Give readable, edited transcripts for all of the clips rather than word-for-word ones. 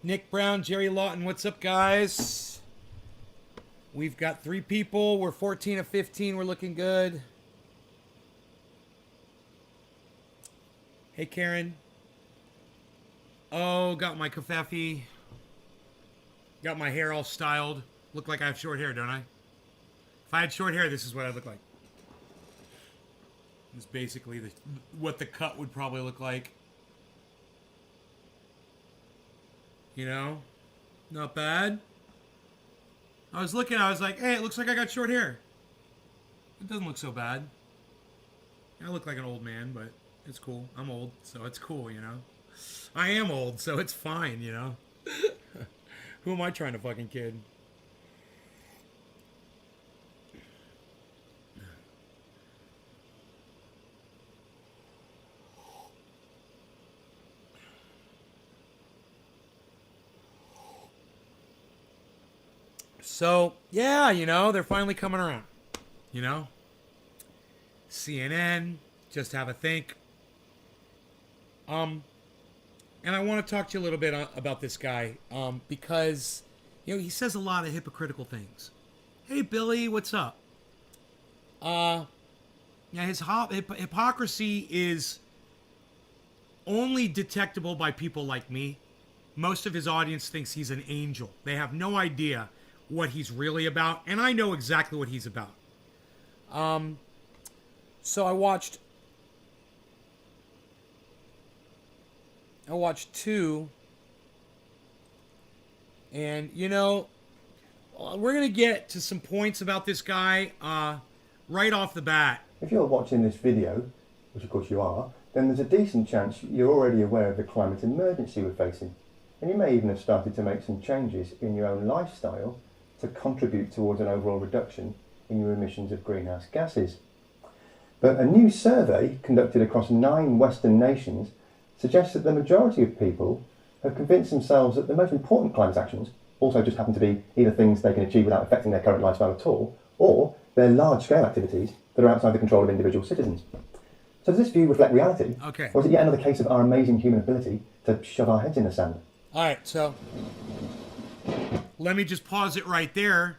Nick Brown, Jerry Lawton, what's up, guys? We've got 3 people. We're 14 of 15. We're looking good. Hey, Karen. Oh, got my kafefe. Got my hair all styled. Look like I have short hair, don't I? If I had short hair, this is what I'd look like. This is basically what the cut would probably look like. You know? Not bad. I was looking, I was like, hey, it looks like I got short hair. It doesn't look so bad. I look like an old man, but it's cool. I'm old, so it's cool, you know? I am old, so it's fine, you know? Who am I trying to fucking kid? So, yeah, you know, they're finally coming around. You know? CNN, just have a think. And I want to talk to you a little bit about this guy, because, you know, he says a lot of hypocritical things. Hey, Billy, what's up? Yeah, his hypocrisy is only detectable by people like me. Most of his audience thinks he's an angel. They have no idea what he's really about, and I know exactly what he's about. So I watched 2, and you know, we're gonna get to some points about this guy right off the bat. If you're watching this video, which of course you are, then there's a decent chance you're already aware of the climate emergency we're facing, and you may even have started to make some changes in your own lifestyle to contribute towards an overall reduction in your emissions of greenhouse gases. But a new survey conducted across 9 Western nations suggests that the majority of people have convinced themselves that the most important climate actions also just happen to be either things they can achieve without affecting their current lifestyle at all, or they're large-scale activities that are outside the control of individual citizens. So does this view reflect reality? Okay. Or is it yet another case of our amazing human ability to shove our heads in the sand? All right, so let me just pause it right there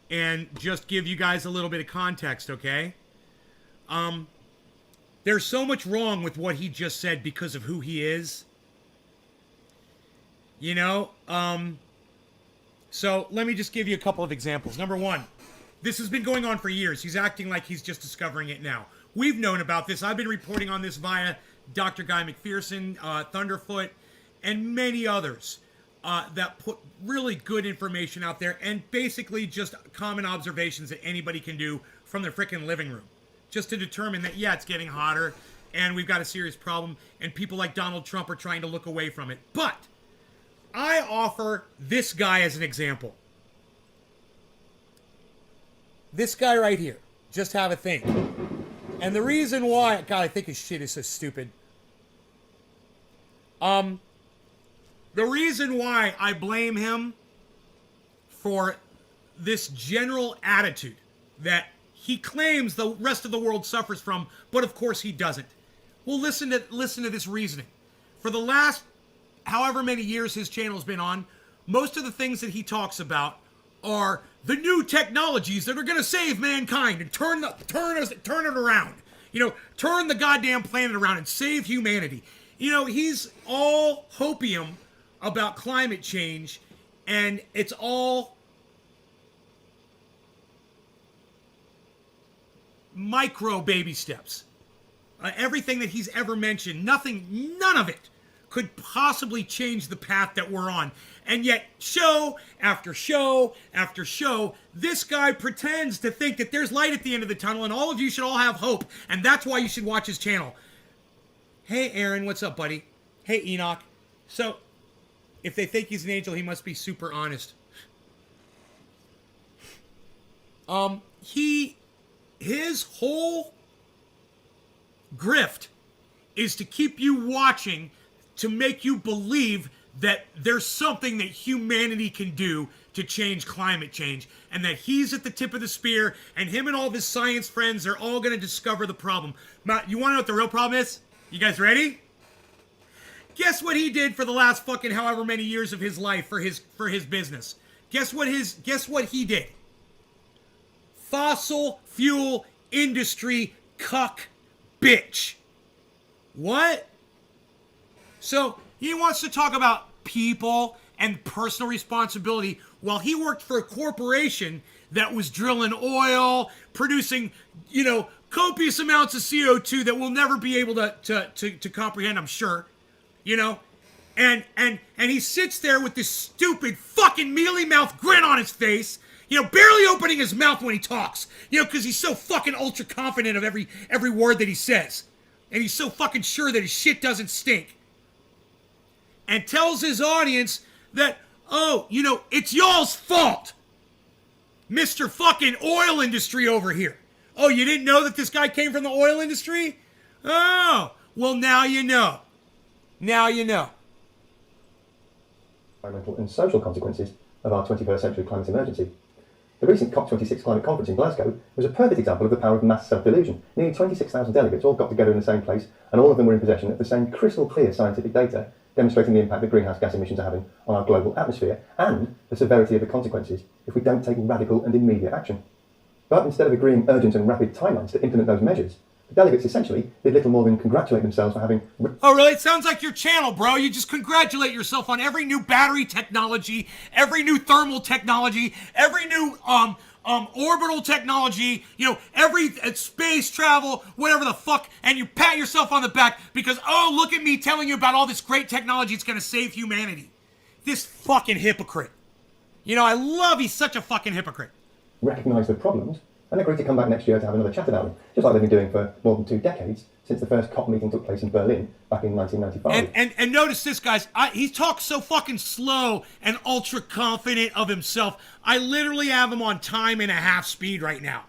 and just give you guys a little bit of context, okay? There's so much wrong with what he just said because of who he is. You know, so let me just give you a couple of examples. Number 1, this has been going on for years. He's acting like he's just discovering it now. We've known about this. I've been reporting on this via Dr. Guy McPherson, Thunderfoot, and many others that put really good information out there and basically just common observations that anybody can do from their freaking living room. Just to determine that, yeah, it's getting hotter and we've got a serious problem and people like Donald Trump are trying to look away from it. But I offer this guy as an example. This guy right here. Just have a think. And the reason why, God, I think his shit is so stupid. The reason why I blame him for this general attitude that he claims the rest of the world suffers from, but of course he doesn't. Well, listen to this reasoning. For the last however many years his channel's been on, most of the things that he talks about are the new technologies that are going to save mankind and turn it around. You know, turn the goddamn planet around and save humanity. You know, he's all hopium about climate change, and it's all micro baby steps. Everything that he's ever mentioned, none of it could possibly change the path that we're on. And yet, show after show after show, this guy pretends to think that there's light at the end of the tunnel and all of you should all have hope. And that's why you should watch his channel. Hey, Aaron, what's up, buddy? Hey, Enoch. So, if they think he's an angel, he must be super honest. His whole grift is to keep you watching to make you believe that there's something that humanity can do to change climate change and that he's at the tip of the spear and him and all of his science friends are all going to discover the problem. You want to know what the real problem is? You guys ready? Guess what he did for the last fucking however many years of his life for his business? Guess what he did? Fossil fuel industry cuck bitch. What? So he wants to talk about people and personal responsibility while he worked for a corporation that was drilling oil, producing, copious amounts of CO2 that we'll never be able to comprehend, I'm sure. And he sits there with this stupid fucking mealy mouth grin on his face, barely opening his mouth when he talks, because he's so fucking ultra confident of every word that he says. And he's so fucking sure that his shit doesn't stink. And tells his audience that, it's y'all's fault. Mr. fucking oil industry over here. Oh, you didn't know that this guy came from the oil industry? Oh, well, now you know. Now you know. Environmental and social consequences of our 21st century climate emergency. The recent COP26 climate conference in Glasgow was a perfect example of the power of mass self-delusion. Nearly 26,000 delegates all got together in the same place, and all of them were in possession of the same crystal clear scientific data, demonstrating the impact that greenhouse gas emissions are having on our global atmosphere and the severity of the consequences if we don't take radical and immediate action. But instead of agreeing urgent and rapid timelines to implement those measures, the delegates essentially did little more than congratulate themselves for having... Oh, really? It sounds like your channel, bro. You just congratulate yourself on every new battery technology, every new thermal technology, every new orbital technology, every space travel, whatever the fuck, and you pat yourself on the back because, oh, look at me telling you about all this great technology. It's going to save humanity. This fucking hypocrite. I love he's such a fucking hypocrite. Recognise the problems and agreed to come back next year to have another chat about them, just like they've been doing for more than 2 decades since the first COP meeting took place in Berlin back in 1995. And notice this, guys. He talks so fucking slow and ultra confident of himself. I literally have him on time and a half speed right now.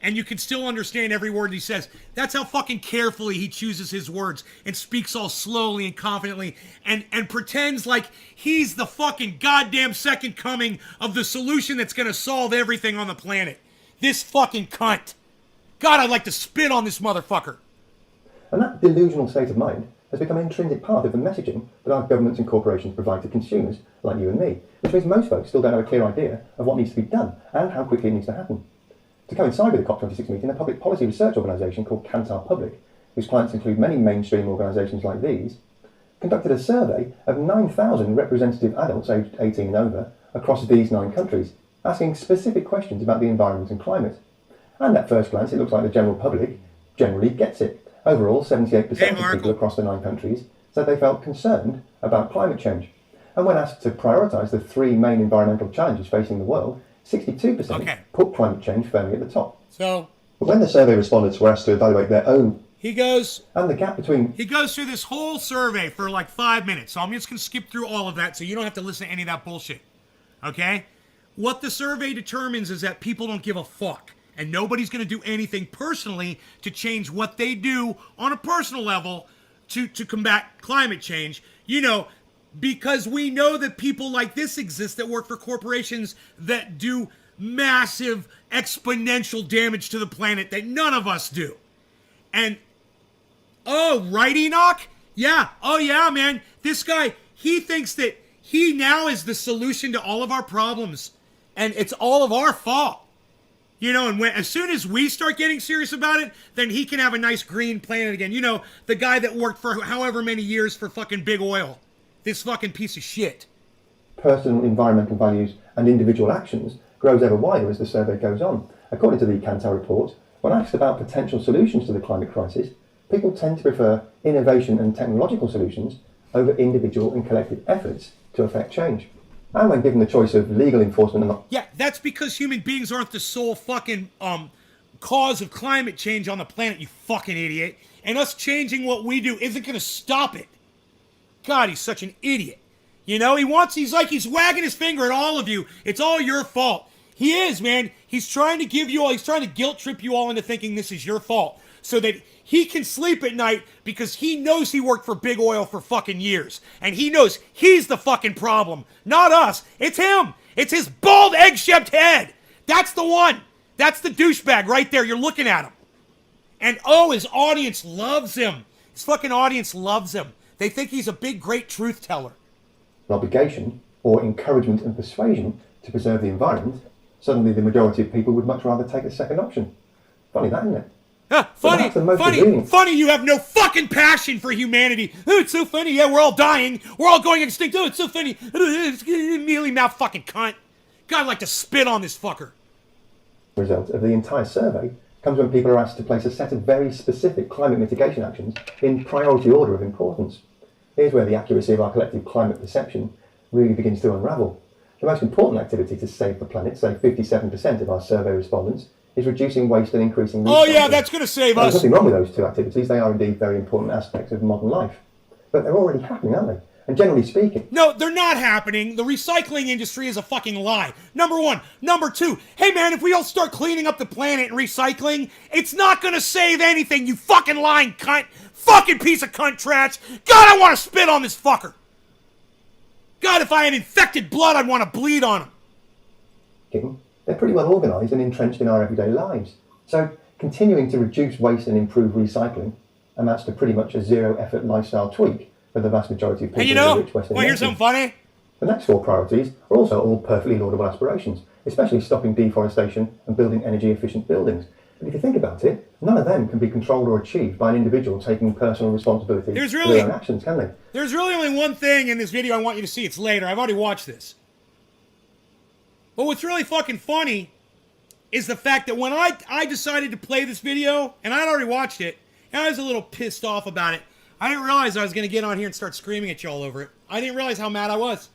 And you can still understand every word he says. That's how fucking carefully he chooses his words and speaks all slowly and confidently and pretends like he's the fucking goddamn second coming of the solution that's going to solve everything on the planet. This fucking cunt. God, I'd like to spit on this motherfucker. And that delusional state of mind has become an intrinsic part of the messaging that our governments and corporations provide to consumers like you and me, which means most folks still don't have a clear idea of what needs to be done and how quickly it needs to happen. To coincide with the COP26 meeting, a public policy research organisation called Kantar Public, whose clients include many mainstream organisations like these, conducted a survey of 9,000 representative adults aged 18 and over across these 9 countries, asking specific questions about the environment and climate. And at first glance, it looks like the general public generally gets it. Overall, 78% of people across the 9 countries said they felt concerned about climate change. And when asked to prioritise the 3 main environmental challenges facing the world, 62% put climate change firmly at the top. So, but when the survey respondents were asked to evaluate their own... He goes through this whole survey for like 5 minutes. So I'm just going to skip through all of that so you don't have to listen to any of that bullshit. Okay? What the survey determines is that people don't give a fuck. And nobody's going to do anything personally to change what they do on a personal level to combat climate change. Because we know that people like this exist that work for corporations that do massive exponential damage to the planet that none of us do. And, right, Enoch? Yeah. Oh, yeah, man. This guy, he thinks that he now is the solution to all of our problems. And it's all of our fault. And as soon as we start getting serious about it, then he can have a nice green planet again. The guy that worked for however many years for fucking big oil. This fucking piece of shit. Personal environmental values and individual actions grows ever wider as the survey goes on. According to the Kantar report, when asked about potential solutions to the climate crisis, people tend to prefer innovation and technological solutions over individual and collective efforts to affect change. And when given the choice of legal enforcement and... Yeah, that's because human beings aren't the sole fucking cause of climate change on the planet, you fucking idiot. And us changing what we do isn't going to stop it. God, he's such an idiot. He's wagging his finger at all of you. It's all your fault. He is, man. He's trying to guilt trip you all into thinking this is your fault so that he can sleep at night because he knows he worked for big oil for fucking years. And he knows he's the fucking problem, not us. It's him. It's his bald egg-shaped head. That's the one. That's the douchebag right there. You're looking at him. And his audience loves him. His fucking audience loves him. They think he's a big, great truth teller. An obligation or encouragement and persuasion to preserve the environment, suddenly the majority of people would much rather take the second option. Funny that, isn't it? Funny you have no fucking passion for humanity. Oh, it's so funny. Yeah, we're all dying. We're all going extinct. Oh, it's so funny. Mealy mouth fucking cunt. God, I'd like to spit on this fucker. The result of the entire survey comes when people are asked to place a set of very specific climate mitigation actions in priority order of importance. Here's where the accuracy of our collective climate perception really begins to unravel. The most important activity to save the planet, say 57% of our survey respondents, is reducing waste and increasing recycling. Oh yeah, that's going to save us. There's nothing wrong with those two activities. They are indeed very important aspects of modern life. But they're already happening, aren't they? And generally speaking... No, they're not happening. The recycling industry is a fucking lie. Number one. Number two, hey man, if we all start cleaning up the planet and recycling, it's not going to save anything, you fucking lying cunt. Fucking piece of cunt trash. God, I want to spit on this fucker. God, if I had infected blood, I'd want to bleed on him. They're pretty well organised and entrenched in our everyday lives. So continuing to reduce waste and improve recycling amounts to pretty much a zero-effort lifestyle tweak for the vast majority of people in the rich Western here's something funny? The next four priorities are also all perfectly laudable aspirations, especially stopping deforestation and building energy-efficient buildings. But if you think about it, none of them can be controlled or achieved by an individual taking personal responsibility for their own actions, can they? There's really only one thing in this video I want you to see. It's later. I've already watched this. But what's really fucking funny is the fact that when I decided to play this video, and I'd already watched it, and I was a little pissed off about it. I didn't realize I was going to get on here and start screaming at you all over it. I didn't realize how mad I was.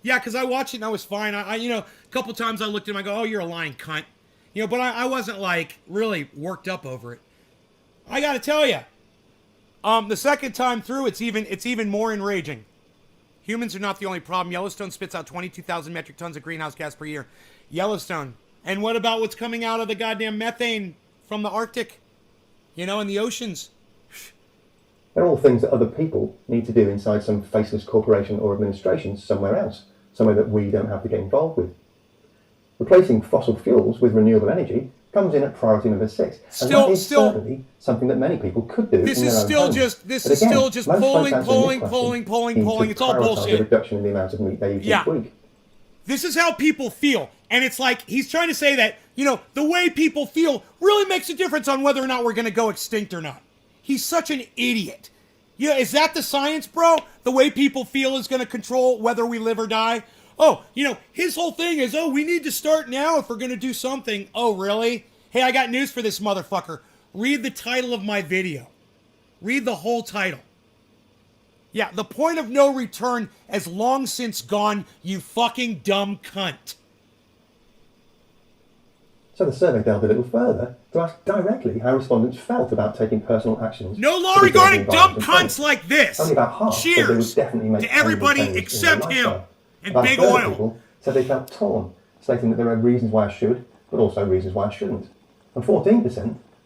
Yeah, because I watched it and I was fine. A couple times I looked at him and I go, oh, you're a lying cunt. But I wasn't, like, really worked up over it. I got to tell you, the second time through, it's even more enraging. Humans are not the only problem. Yellowstone spits out 22,000 metric tons of greenhouse gas per year. Yellowstone. And what about what's coming out of the goddamn methane from the Arctic? In the oceans. They're all things that other people need to do inside some faceless corporation or administration somewhere else, somewhere that we don't have to get involved with. Replacing fossil fuels with renewable energy comes in at priority number 6. And that is certainly something that many people could do. This is still just polling. It's all bullshit. The reduction in the amount of meat they eat each week. This is how people feel. And it's like, he's trying to say that, the way people feel really makes a difference on whether or not we're going to go extinct or not. He's such an idiot. Is that the science, bro? The way people feel is going to control whether we live or die? Oh, his whole thing is, we need to start now if we're going to do something. Oh, really? Hey, I got news for this motherfucker. Read the title of my video. Read the whole title. Yeah, the point of no return has long since gone, you fucking dumb cunt. So the survey delved a little further to ask directly how respondents felt about taking personal actions. No law regarding dumb cunts like this. Only about half said they would definitely make to everybody except him and about Big 30 Oil. People said they felt torn, stating that there are reasons why I should, but also reasons why I shouldn't. And 14%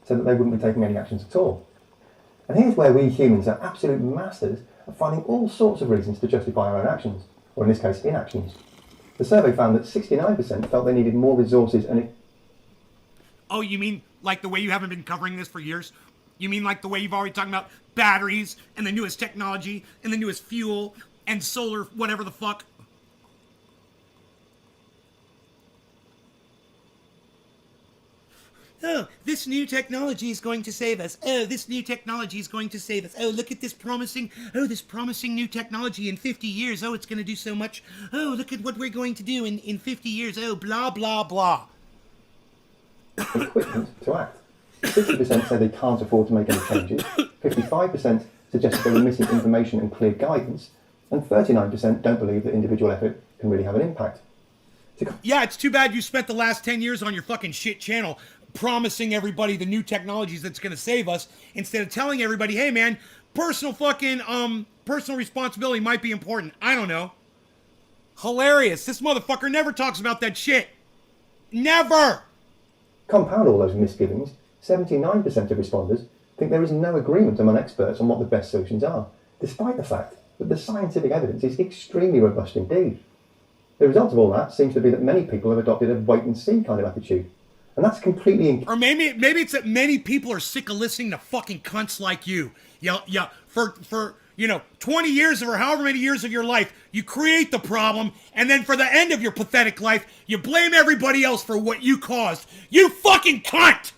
said that they wouldn't be taking any actions at all. And here's where we humans are absolute masters of finding all sorts of reasons to justify our own actions, or in this case, inactions. The survey found that 69% felt they needed more resources and... Oh, you mean like the way you haven't been covering this for years? You mean like the way you've already talked about batteries and the newest technology and the newest fuel and solar whatever the fuck? Oh, this new technology is going to save us. Oh, this new technology is going to save us. Oh, look at this promising new technology in 50 years. Oh, it's going to do so much. Oh, look at what we're going to do in 50 years. Oh, blah, blah, blah. Equipment to act. 60% say they can't afford to make any changes. 55% suggest they were missing information and clear guidance. And 39% don't believe that individual effort can really have an impact. Yeah, it's too bad you spent the last 10 years on your fucking shit channel promising everybody the new technologies that's going to save us instead of telling everybody, hey man, personal responsibility might be important. I don't know. Hilarious. This motherfucker never talks about that shit. Never. Compound all those misgivings, 79% of responders think there is no agreement among experts on what the best solutions are, despite the fact that the scientific evidence is extremely robust indeed. The result of all that seems to be that many people have adopted a wait-and-see kind of attitude. And that's completely... Or maybe it's that many people are sick of listening to fucking cunts like you. Yeah, for 20 years of or however many years of your life, you create the problem, and then for the end of your pathetic life, you blame everybody else for what you caused. You fucking cunt!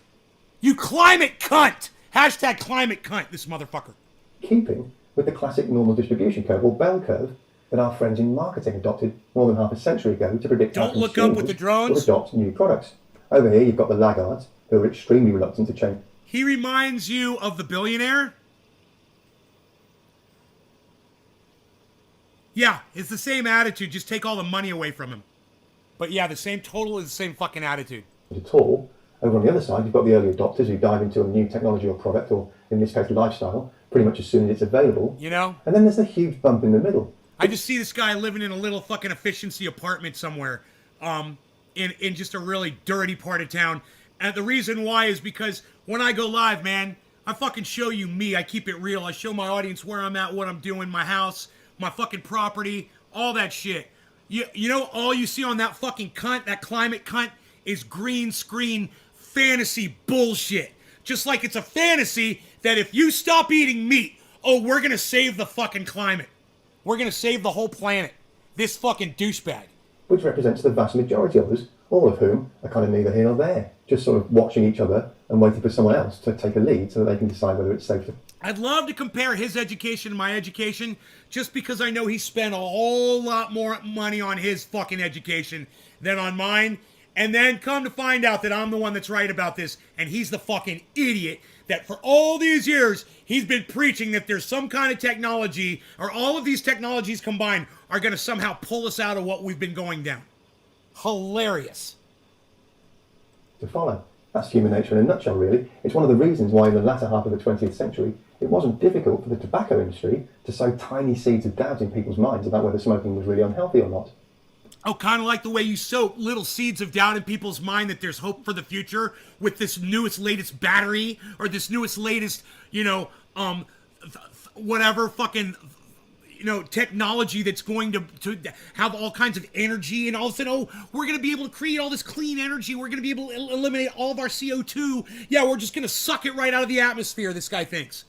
You climate cunt! Hashtag climate cunt, this motherfucker. Keeping with the classic normal distribution curve, or bell curve, that our friends in marketing adopted more than half a century ago to predict how Don't look up with the drones. will adopt new products. Over here, you've got the laggards, who are extremely reluctant to change. He reminds you of the billionaire? Yeah, it's the same attitude, just take all the money away from him. But yeah, the same fucking attitude. At all. Over on the other side, you've got the early adopters who dive into a new technology or product, or in this case, lifestyle, pretty much as soon as it's available. You know? And then there's the huge bump in the middle. I just see this guy living in a little fucking efficiency apartment somewhere, in just a really dirty part of town. And the reason why is because when I go live, man, I fucking show you me. I keep it real. I show my audience where I'm at, what I'm doing, my house, my fucking property, all that shit. You know, all you see on that fucking cunt, that climate cunt, is green screen fantasy bullshit. Just like it's a fantasy that if you stop eating meat, oh, we're gonna save the fucking climate. We're gonna save the whole planet. This fucking douchebag. Which represents the vast majority of us, all of whom are kind of neither here nor there, just sort of watching each other and waiting for someone else to take a lead so that they can decide whether it's safe to. I'd love to compare his education to my education, just because I know he spent a whole lot more money on his fucking education than on mine, and then come to find out that I'm the one that's right about this, and he's the fucking idiot that for all these years he's been preaching that there's some kind of technology, or all of these technologies combined are going to somehow pull us out of what we've been going down. Hilarious. To follow. That's human nature in a nutshell, really. It's one of the reasons why in the latter half of the 20th century, it wasn't difficult for the tobacco industry to sow tiny seeds of doubt in people's minds about whether smoking was really unhealthy or not. Oh, kind of like the way you sow little seeds of doubt in people's mind that there's hope for the future with this newest, latest battery, or this newest, latest, whatever fucking, technology that's going to have all kinds of energy, and all of a sudden, oh, we're going to be able to create all this clean energy. We're going to be able to eliminate all of our CO2. Yeah, we're just going to suck it right out of the atmosphere, this guy thinks.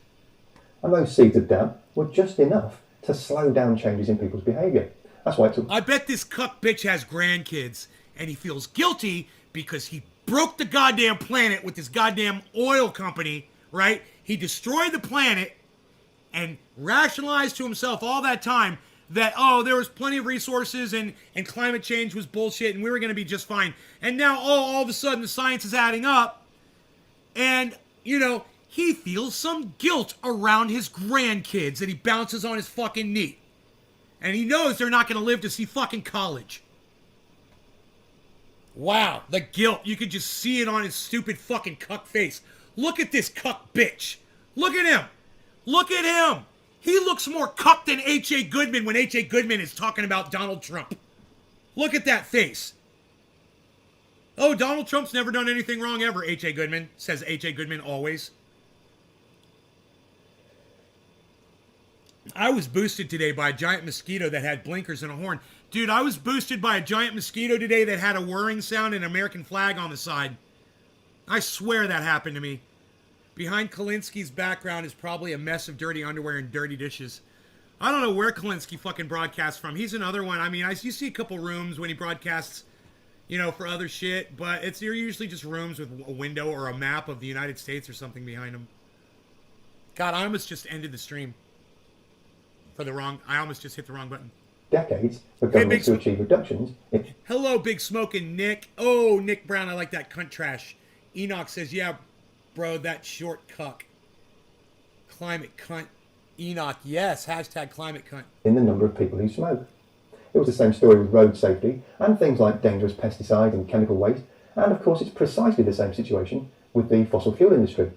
And those seeds of doubt were just enough to slow down changes in people's behaviour. That's why it took... I bet this cuck bitch has grandkids, and he feels guilty because he broke the goddamn planet with his goddamn oil company, right? He destroyed the planet and rationalized to himself all that time that, oh, there was plenty of resources and climate change was bullshit and we were going to be just fine. And now, all of a sudden the science is adding up, and, he feels some guilt around his grandkids that he bounces on his fucking knee. And he knows they're not going to live to see fucking college. Wow, the guilt. You could just see it on his stupid fucking cuck face. Look at this cuck bitch. Look at him. Look at him. He looks more cucked than H.A. Goodman when H.A. Goodman is talking about Donald Trump. Look at that face. Oh, Donald Trump's never done anything wrong ever, H.A. Goodman, says H.A. Goodman always. I was boosted today by a giant mosquito that had blinkers and a horn. Dude, I was boosted by a giant mosquito today that had a whirring sound and an American flag on the side. I swear that happened to me. Behind Kalinsky's background is probably a mess of dirty underwear and dirty dishes. I don't know where Kalinsky fucking broadcasts from. He's another one. I mean, you see a couple rooms when he broadcasts, for other shit, but they're usually just rooms with a window or a map of the United States or something behind them. God, I almost just ended the stream. I almost just hit the wrong button. Decades for governments to achieve reductions. Hello, Big Smokin' Nick. Oh, Nick Brown, I like that cunt trash. Enoch says, yeah, bro, that short cuck. Climate cunt. Enoch, yes, hashtag climate cunt. In the number of people who smoke. It was the same story with road safety and things like dangerous pesticides and chemical waste. And of course, it's precisely the same situation with the fossil fuel industry.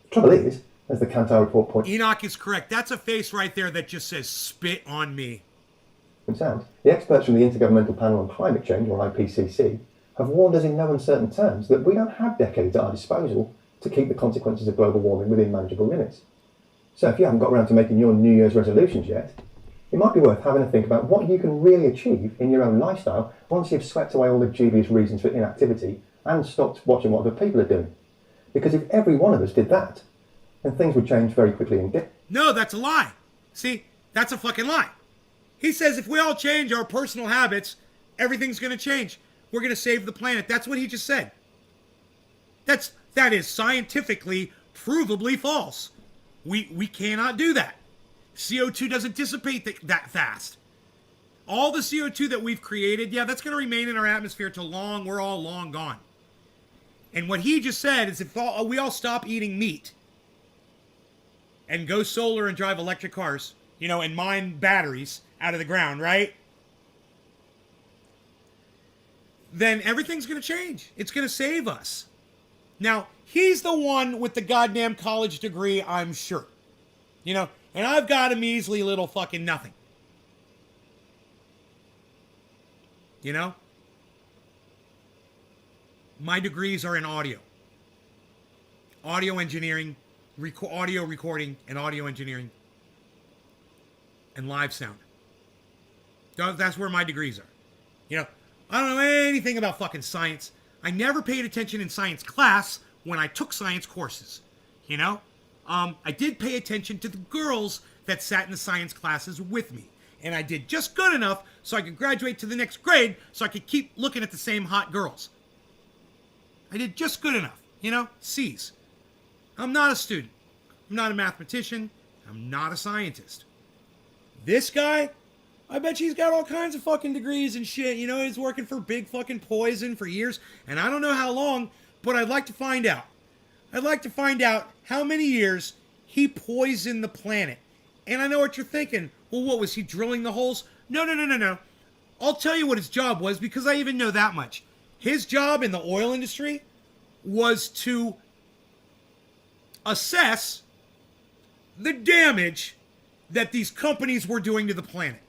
The trouble is, as the Kantar report points... Enoch is correct. That's a face right there that just says, spit on me. ...the experts from the Intergovernmental Panel on Climate Change, or IPCC, have warned us in no uncertain terms that we don't have decades at our disposal to keep the consequences of global warming within manageable limits. So if you haven't got around to making your New Year's resolutions yet, it might be worth having a think about what you can really achieve in your own lifestyle once you've swept away all the dubious reasons for inactivity and stopped watching what other people are doing. Because if every one of us did that, then things would change very quickly indeed. No, that's a lie. See, that's a fucking lie. He says if we all change our personal habits, everything's going to change. We're going to save the planet. That's what he just said. That is scientifically provably false. We cannot do that. CO2 doesn't dissipate that fast. All the CO2 that we've created, yeah, that's going to remain in our atmosphere till we're all long gone. And what he just said is if we all stop eating meat and go solar and drive electric cars, and mine batteries out of the ground, right? Then everything's going to change. It's going to save us. Now, he's the one with the goddamn college degree, I'm sure. And I've got a measly little fucking nothing. My degrees are in audio. Audio engineering, audio recording, and audio engineering. And live sound. That's where my degrees are. I don't know anything about fucking science. I never paid attention in science class when I took science courses. I did pay attention to the girls that sat in the science classes with me. And I did just good enough so I could graduate to the next grade so I could keep looking at the same hot girls. I did just good enough. C's. I'm not a student. I'm not a mathematician. I'm not a scientist. This guy, I bet you he's got all kinds of fucking degrees and shit. He's working for Big fucking Poison for years. And I don't know how long, but I'd like to find out. I'd like to find out how many years he poisoned the planet. And I know what you're thinking. Well, what was he drilling the holes? No. I'll tell you what his job was because I even know that much. His job in the oil industry was to assess the damage that these companies were doing to the planet.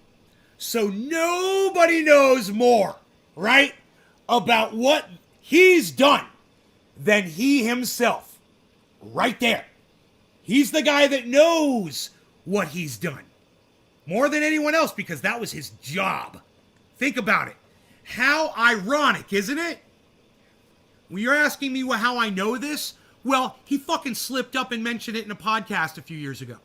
So nobody knows more, right, about what he's done than he himself. Right there. He's the guy that knows what he's done. More than anyone else because that was his job. Think about it. How ironic, isn't it? When you're asking me how I know this, well, he fucking slipped up and mentioned it in a podcast a few years ago.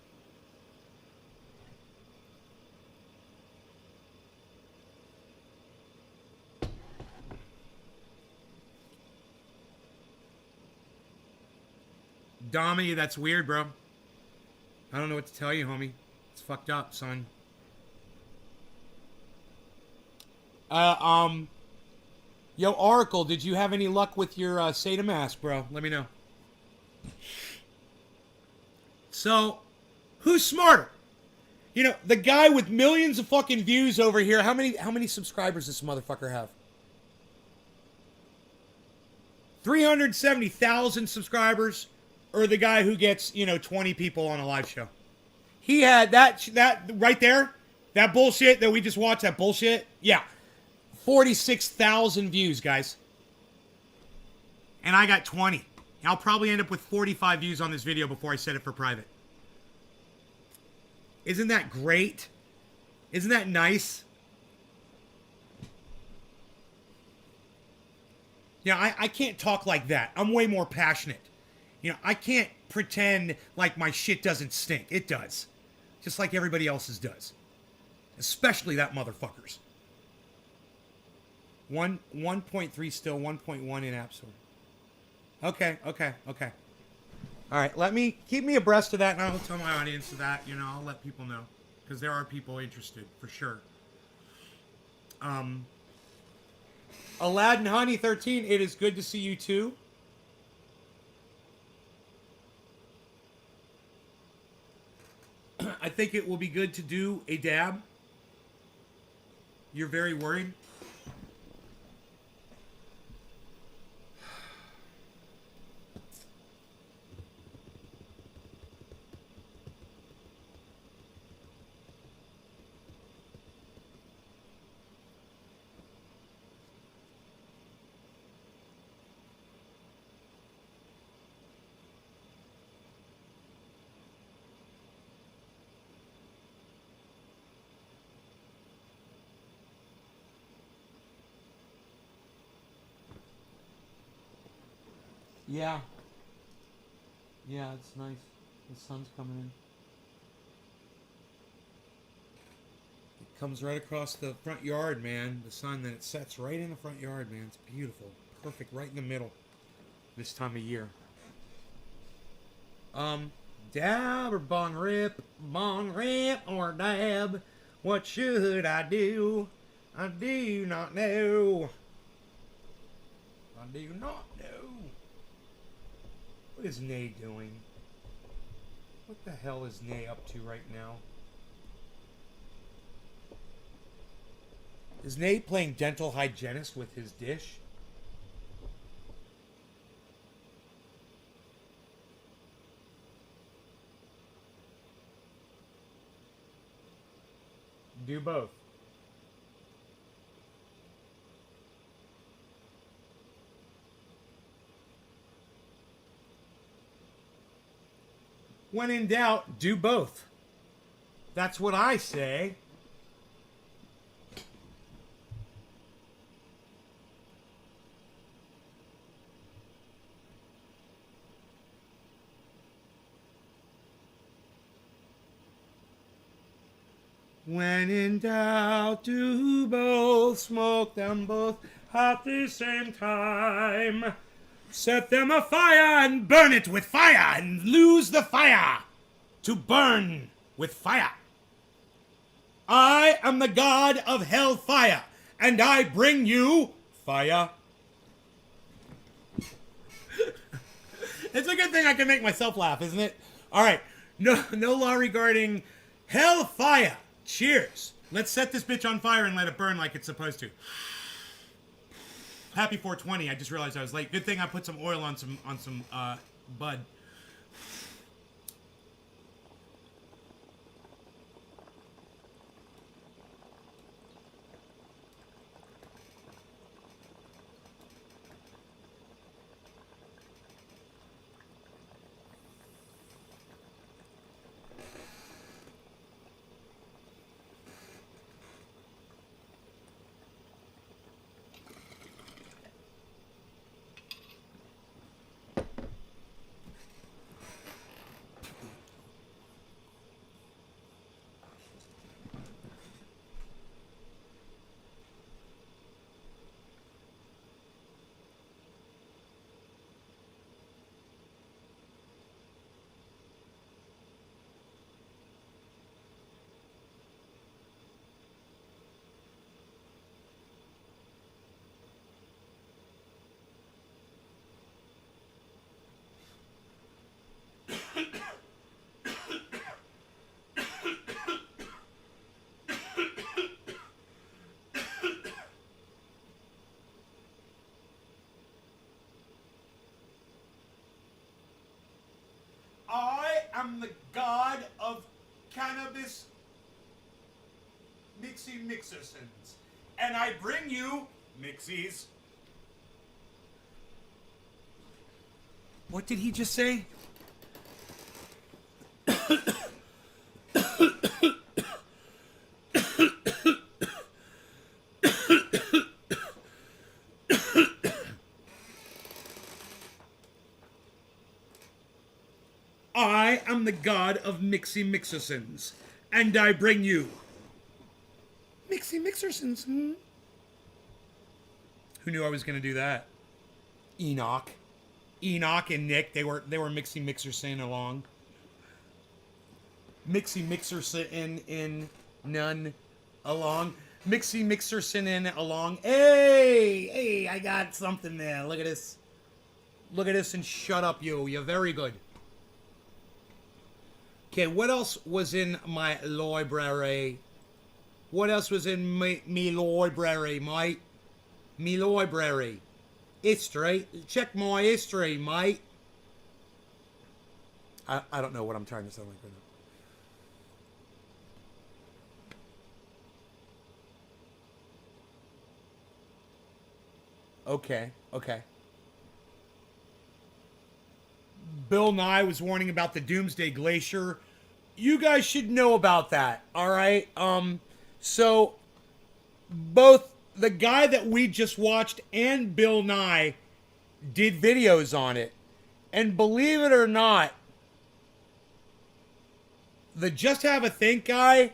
Dommy, that's weird, bro. I don't know what to tell you, homie. It's fucked up, son. Yo, Oracle, did you have any luck with your Sata mask, bro? Let me know. So, who's smarter? The guy with millions of fucking views over here. How many subscribers does this motherfucker have? 370,000 subscribers, or the guy who gets 20 people on a live show? He had that right there, that bullshit that we just watched. That bullshit, yeah. 46,000 views, guys. And I got 20. I'll probably end up with 45 views on this video before I set it for private. Isn't that great? Isn't that nice? I can't talk like that. I'm way more passionate. I can't pretend like my shit doesn't stink. It does. Just like everybody else's does. Especially that motherfucker's. 1.3 still, 1.1 in App Store. Okay. All right, keep me abreast of that, and I'll tell my audience of that. I'll let people know, because there are people interested, for sure. Aladdin Honey 13, it is good to see you too. I think it will be good to do a dab. You're very worried. Yeah. Yeah, it's nice. The sun's coming in. Comes right across the front yard, man. The sun, then it sets right in the front yard, man. It's beautiful. Perfect, right in the middle. This time of year. Dab or bong rip or dab. What should I do? I do not know. I do not know. What is Nay doing? What the hell is Nay up to right now? Is Nay playing dental hygienist with his dish? Do both. When in doubt, do both. That's what I say. When in doubt, do both. Smoke them both at the same time. Set them afire and burn it with fire and lose the fire to burn with fire. I am the god of hellfire, and I bring you fire. It's a good thing I can make myself laugh, isn't it? All right, no law regarding hellfire. Cheers. Let's set this bitch on fire and let it burn like it's supposed to. Happy 420. I just realized I was late. Good thing I put some oil on some bud. I am the god of cannabis mixersons, and I bring you mixies. What did he just say? I am the god of mixersons, and I bring you mixersons. Who knew I was going to do that? Enoch and Nick, they were mixerson along. Mixerson in none along. Mixerson in along. Hey, I got something there. Look at this. Look at this and shut up, you. You're very good. Okay, what else was in my library? What else was in me library, mate? Me library. History. Check my history, mate. I don't know what I'm trying to sound like right now. Okay. Bill Nye was warning about the Doomsday Glacier. You guys should know about that, all right? So both the guy that we just watched and Bill Nye did videos on it. And believe it or not, the Just Have a Think guy,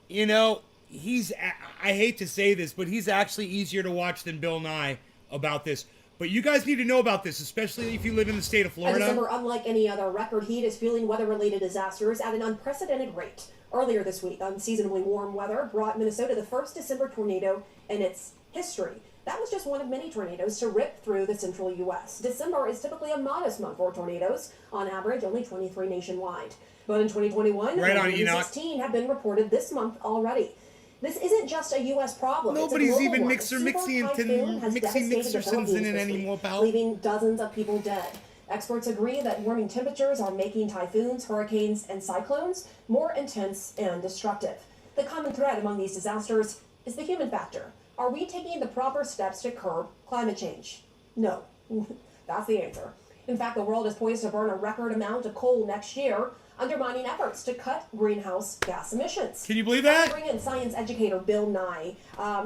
you know, I hate to say this, but he's actually easier to watch than Bill Nye about this. But you guys need to know about this, especially if you live in the state of Florida. December, unlike any other, record heat is fueling weather-related disasters at an unprecedented rate. Earlier this week, unseasonably warm weather brought Minnesota the first December tornado in its history. That was just one of many tornadoes to rip through the central U.S. December is typically a modest month for tornadoes, on average only 23 nationwide. But in 2021, right on, 16 have been reported this month already. This isn't just a U.S. problem. Nobody's even mixing Mixersons in it anymore, pal. Leaving dozens of people dead. Experts agree that warming temperatures are making typhoons, hurricanes, and cyclones more intense and destructive. The common thread among these disasters is the human factor. Are we taking the proper steps to curb climate change? No. That's the answer. In fact, the world is poised to burn a record amount of coal next year, undermining efforts to cut greenhouse gas emissions. Can you believe that? Bring in science educator Bill Nye.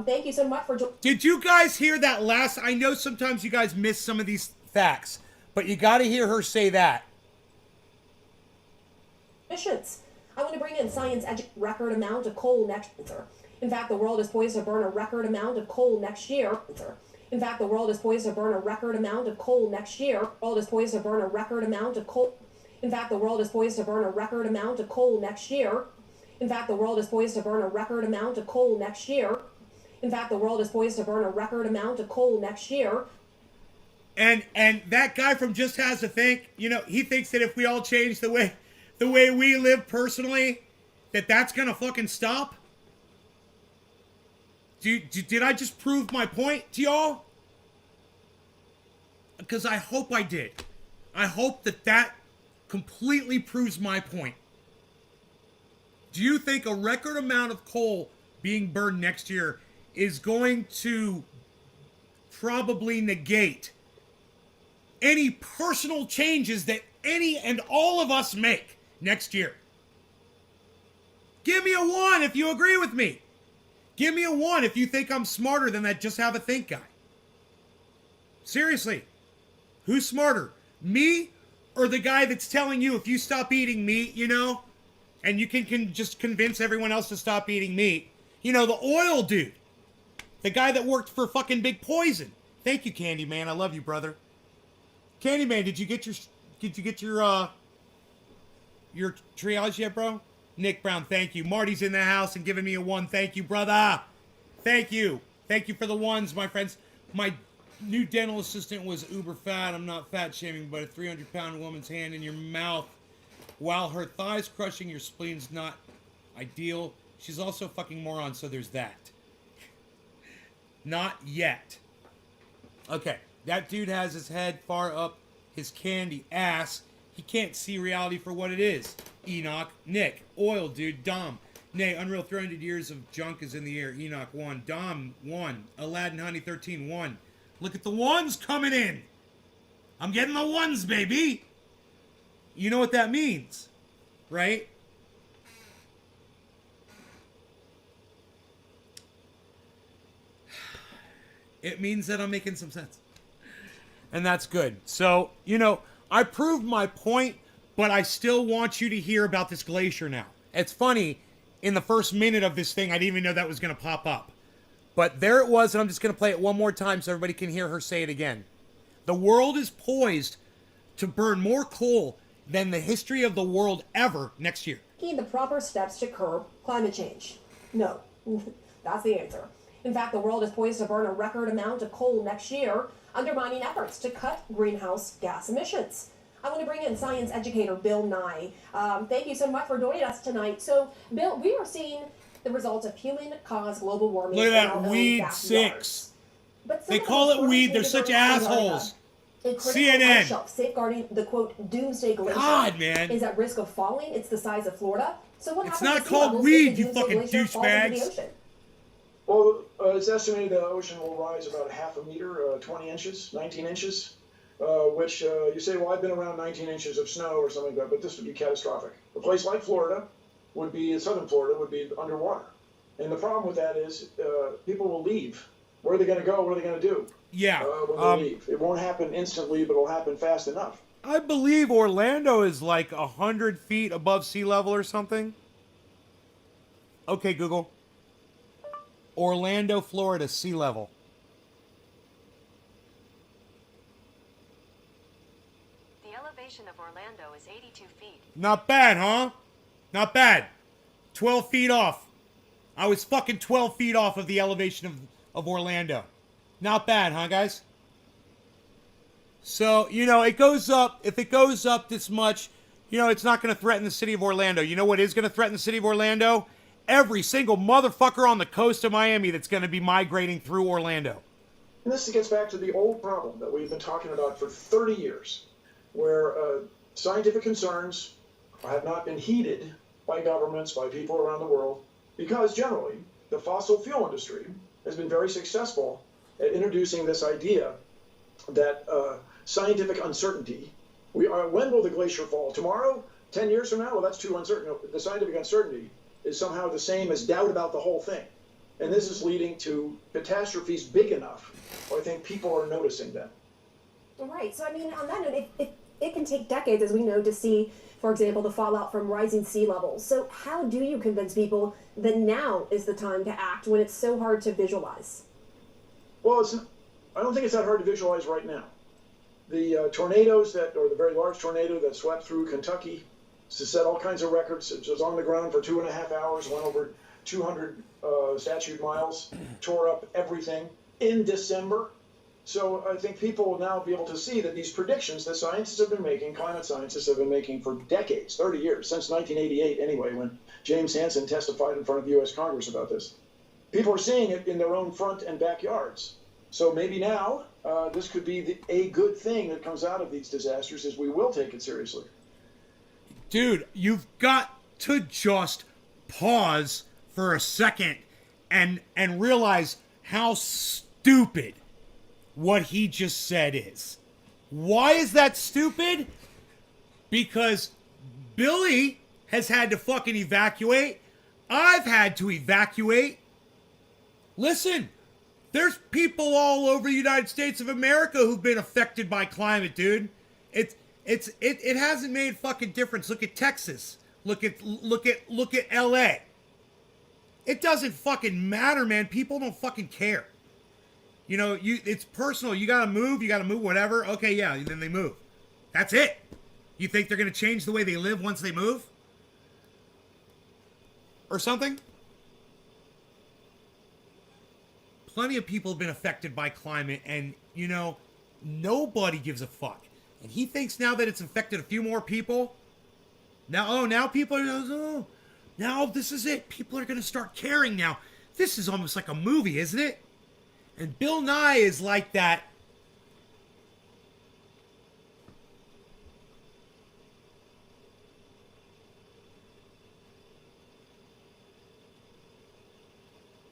Thank you so much for joining. Did you guys hear that last? I know sometimes you guys miss some of these facts, but you got to hear her say that. Emissions. I want to bring in science record amount of coal next year. In fact, the world is poised to burn a record amount of coal next year. In fact, the world is poised to burn a record amount of coal next year. The world is poised to burn a record amount of coal. In fact, the world is poised to burn a record amount of coal next year. In fact, the world is poised to burn a record amount of coal next year. In fact, the world is poised to burn a record amount of coal next year. And that guy from Just Has to Think, you know, he thinks that if we all change the way we live personally, that's gonna fucking stop. Did I just prove my point to y'all? Because I hope I did. I hope that completely proves my point. Do you think a record amount of coal being burned next year is going to probably negate any personal changes that any and all of us make next year? Give me a 1 if you agree with me. Give me a 1 if you think I'm smarter than that Just Have a Think guy. Seriously. Who's smarter? Me or the guy that's telling you if you stop eating meat, you know, and you can just convince everyone else to stop eating meat. You know, the oil dude. The guy that worked for fucking Big Poison. Thank you, Candyman. I love you, brother. Candyman, did you get your triage yet, bro? Nick Brown, thank you. Marty's in the house and giving me a 1. Thank you, brother. Thank you. Thank you for the 1s, my friends. My new dental assistant was uber fat. I'm not fat shaming, but a 300-pound woman's hand in your mouth while her thighs crushing your spleen's not ideal. She's also a fucking moron, so there's that. Not yet. Okay, that dude has his head far up his candy ass. He can't see reality for what it is. Enoch, Nick, Oil, dude, Dom. Nay, Unreal 300 years of junk is in the air. Enoch, 1. Dom, 1. Aladdin Honey 13, 1. Look at the 1s coming in. I'm getting the 1s, baby. You know what that means, right? It means that I'm making some sense. And that's good. So, you know, I proved my point, but I still want you to hear about this glacier now. It's funny, in the first minute of this thing, I didn't even know that was going to pop up. But there it was, and I'm just going to play it one more time so everybody can hear her say it again. The world is poised to burn more coal than the history of the world ever next year. Taking the proper steps to curb climate change? No. That's the answer. In fact, the world is poised to burn a record amount of coal next year, undermining efforts to cut greenhouse gas emissions. I want to bring in science educator Bill Nye. Thank you so much for joining us tonight. So, Bill, we are seeing the results of human-caused global warming. Look at that weed 6. They call it weed. They're such assholes. CNN. Shelf, safeguarding the quote doomsday glacier God, man. is at risk of falling. It's the size of Florida. So what it's happens not called weed, you fucking douchebags. Well, it's estimated the ocean will rise about half a meter, 20 inches, 19 inches, which you say, well, I've been around 19 inches of snow or something like that, but this would be catastrophic. A place like Florida would be, in southern Florida, would be underwater. And the problem with that is people will leave. Where are they going to go? What are they going to do? Yeah. When they leave. It won't happen instantly, but it'll happen fast enough. I believe Orlando is like 100 feet above sea level or something. Okay, Google. Orlando, Florida, sea level. The elevation of Orlando is 82 feet. Not bad, huh? Not bad. 12 feet off. I was fucking 12 feet off of the elevation of Orlando. Not bad, huh, guys? So, you know, it goes up. If it goes up this much, you know, it's not going to threaten the city of Orlando. You know what is going to threaten the city of Orlando? Every single motherfucker on the coast of Miami that's going to be migrating through Orlando. And this gets back to the old problem that we've been talking about for 30 years, where scientific concerns have not been heeded by governments, by people around the world, because generally the fossil fuel industry has been very successful at introducing this idea that scientific uncertainty, when will the glacier fall? Tomorrow? 10 years from now? Well, that's too uncertain. No, the scientific uncertainty is somehow the same as doubt about the whole thing. And this is leading to catastrophes big enough where I think people are noticing them. Right. So, I mean, on that note, it can take decades, as we know, to see, for example, the fallout from rising sea levels. So how do you convince people that now is the time to act when it's so hard to visualize? Well, I don't think it's that hard to visualize right now. The tornadoes or the very large tornado that swept through Kentucky to set all kinds of records. It was on the ground for 2.5 hours, went over 200 statute miles, tore up everything in December. So I think people will now be able to see that these predictions that scientists have been making, climate scientists have been making for decades, 30 years, since 1988 anyway, when James Hansen testified in front of the U.S. Congress about this. People are seeing it in their own front and backyards. So maybe now this could be a good thing that comes out of these disasters, is we will take it seriously. Dude, you've got to just pause for a second and realize how stupid what he just said is. Why is that stupid? Because Billy has had to fucking evacuate. I've had to evacuate. Listen, there's people all over the United States of America who've been affected by climate, dude. It hasn't made fucking difference. Look at Texas. Look at LA. It doesn't fucking matter, man. People don't fucking care. You know, it's personal. You gotta move, whatever. Okay, yeah, then they move. That's it. You think they're gonna change the way they live once they move? Or something? Plenty of people have been affected by climate, and, you know, nobody gives a fuck. And he thinks now that it's affected a few more people. Now people are, now this is it. People are going to start caring now. This is almost like a movie, isn't it? And Bill Nye is like that.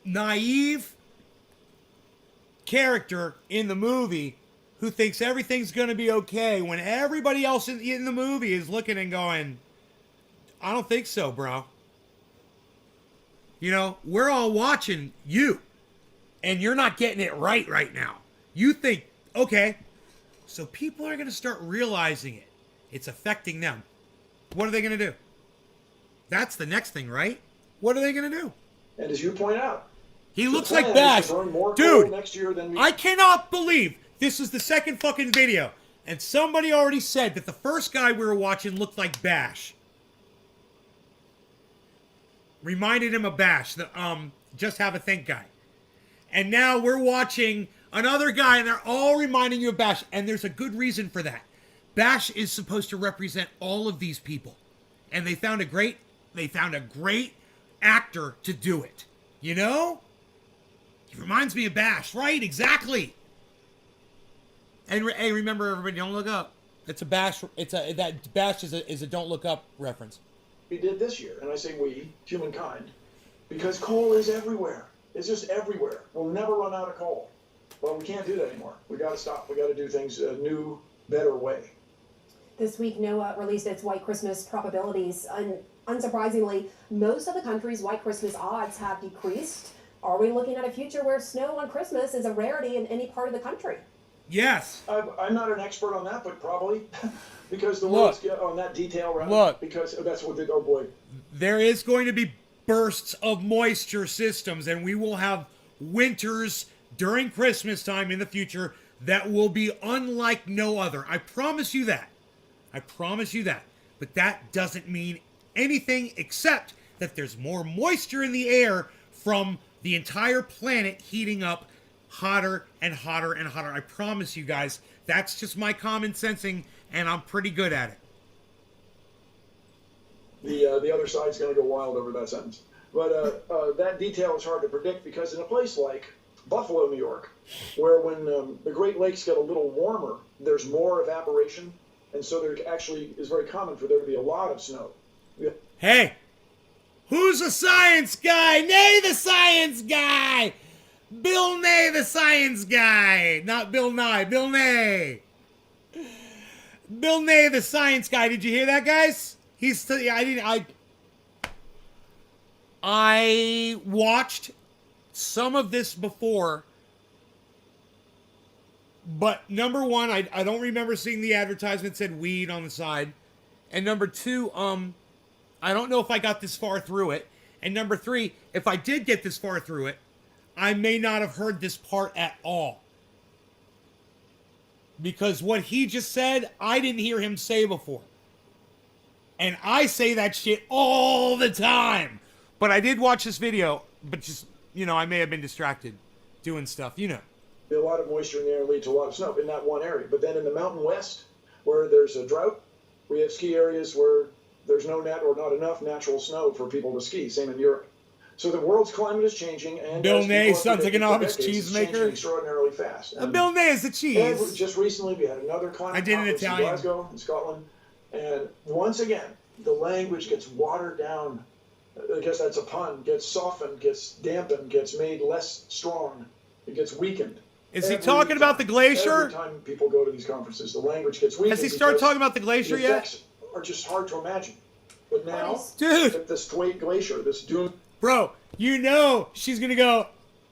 Naive character in the movie who thinks everything's going to be okay when everybody else in the movie is looking and going, I don't think so, bro. You know, we're all watching you, and you're not getting it right now. You think, okay, so people are going to start realizing it. It's affecting them. What are they going to do? That's the next thing, right? What are they going to do? And as you point out, he looks plan like is Bash. to burn more coal Dude, next year than we... I cannot believe this is the second fucking video. And somebody already said that the first guy we were watching looked like Bash. Reminded him of Bash, the Just Have a Think guy. And now we're watching another guy, and they're all reminding you of Bash. And there's a good reason for that. Bash is supposed to represent all of these people. And they found a great actor to do it. You know? He reminds me of Bash, right? Exactly. And hey, remember, everybody, don't look up. It's a Bash. That Bash is a don't look up reference. We did this year, and I say we, humankind, because coal is everywhere. It's just everywhere. We'll never run out of coal. Well, we can't do that anymore. We got to stop. We got to do things a new, better way. This week, NOAA released its White Christmas probabilities, and unsurprisingly, most of the country's White Christmas odds have decreased. Are we looking at a future where snow on Christmas is a rarity in any part of the country? Yes. I'm not an expert on that, but probably because the words get on that detail, right? Look. Because that's what they. Oh boy. There is going to be bursts of moisture systems, and we will have winters during Christmas time in the future that will be unlike no other. I promise you that. I promise you that. But that doesn't mean anything except that there's more moisture in the air from the entire planet heating up hotter and hotter and hotter. I promise you guys, that's just my common sensing, and I'm pretty good at it. The other side's going to go wild over that sentence. But that detail is hard to predict because in a place like Buffalo, New York, where when the Great Lakes get a little warmer, there's more evaporation, and so there actually is very common for there to be a lot of snow. Hey, who's a science guy? Nay, the science guy! Bill Nye, the science guy! Not Bill Nye, Bill Nye! Bill Nye, the science guy. Did you hear that, guys? I watched some of this before, but number one, I don't remember seeing the advertisement said weed on the side, and number two, I don't know if I got this far through it, and number three, if I did get this far through it, I may not have heard this part at all, because what he just said, I didn't hear him say before. And I say that shit all the time. But I did watch this video, but just, I may have been distracted doing stuff, A lot of moisture in the air leads to a lot of snow in that one area. But then in the Mountain West, where there's a drought, we have ski areas where there's no or not enough natural snow for people to ski. Same in Europe. So the world's climate is changing, and Bill Nye, Sons of Economics cheesemaker, extraordinarily fast. Bill Nye is the cheese. And just recently, we had another climate conference in Glasgow, in Scotland, and once again, the language gets watered down. I guess that's a pun. Gets softened, gets dampened, gets made less strong. It gets weakened. Is he talking about the glacier? Every time people go to these conferences, the language gets weakened. Has he started talking about the glacier the yet? effects are just hard to imagine. But now, dude, this Thwaite Glacier, this doom. Bro, she's gonna go,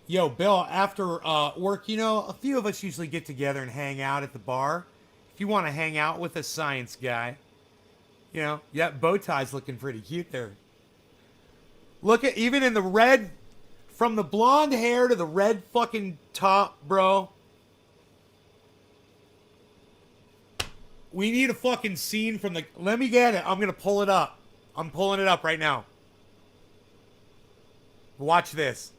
yo, Bill, after work, a few of us usually get together and hang out at the bar. If you want to hang out with a science guy, that bow tie's looking pretty cute there. Look at, even in the red, from the blonde hair to the red fucking top, bro. We need a fucking scene from the, let me get it. I'm gonna pull it up. I'm pulling it up right now. Watch this.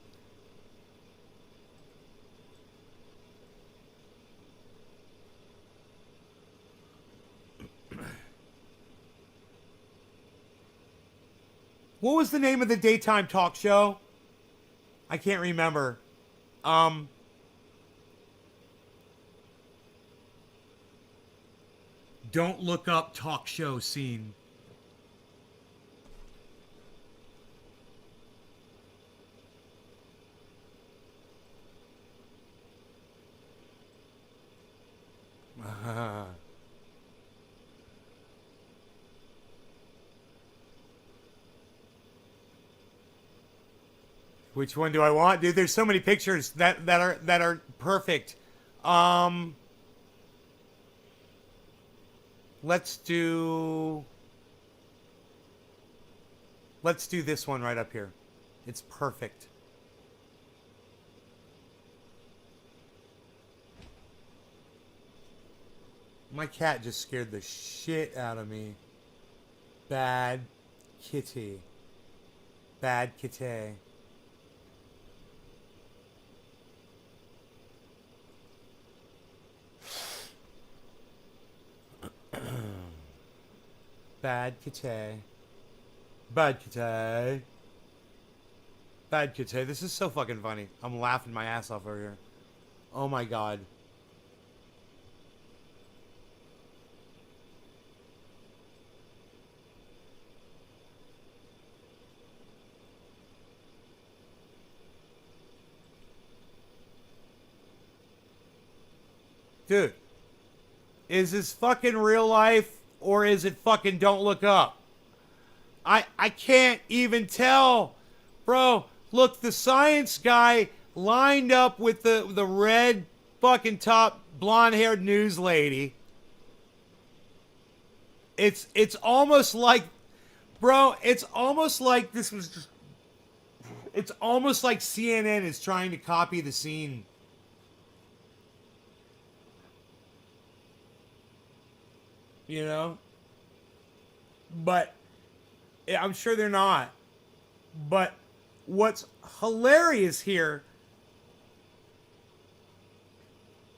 What was the name of the daytime talk show? I can't remember. Don't look up talk show scene. Which one do I want? Dude, there's so many pictures that are perfect. Let's do this one right up here. It's perfect. My cat just scared the shit out of me. Bad kitty. Bad kitty. Bad kitty. Bad kitty. Bad kitty. This is so fucking funny. I'm laughing my ass off over here. Oh my god. Dude, is this fucking real life or is it fucking Don't Look Up? I can't even tell. Bro, look, the science guy lined up with the red fucking top blonde-haired news lady. It's almost like, bro, it's almost like this was just, It's almost like CNN is trying to copy the scene. You know? But I'm sure they're not. But what's hilarious here,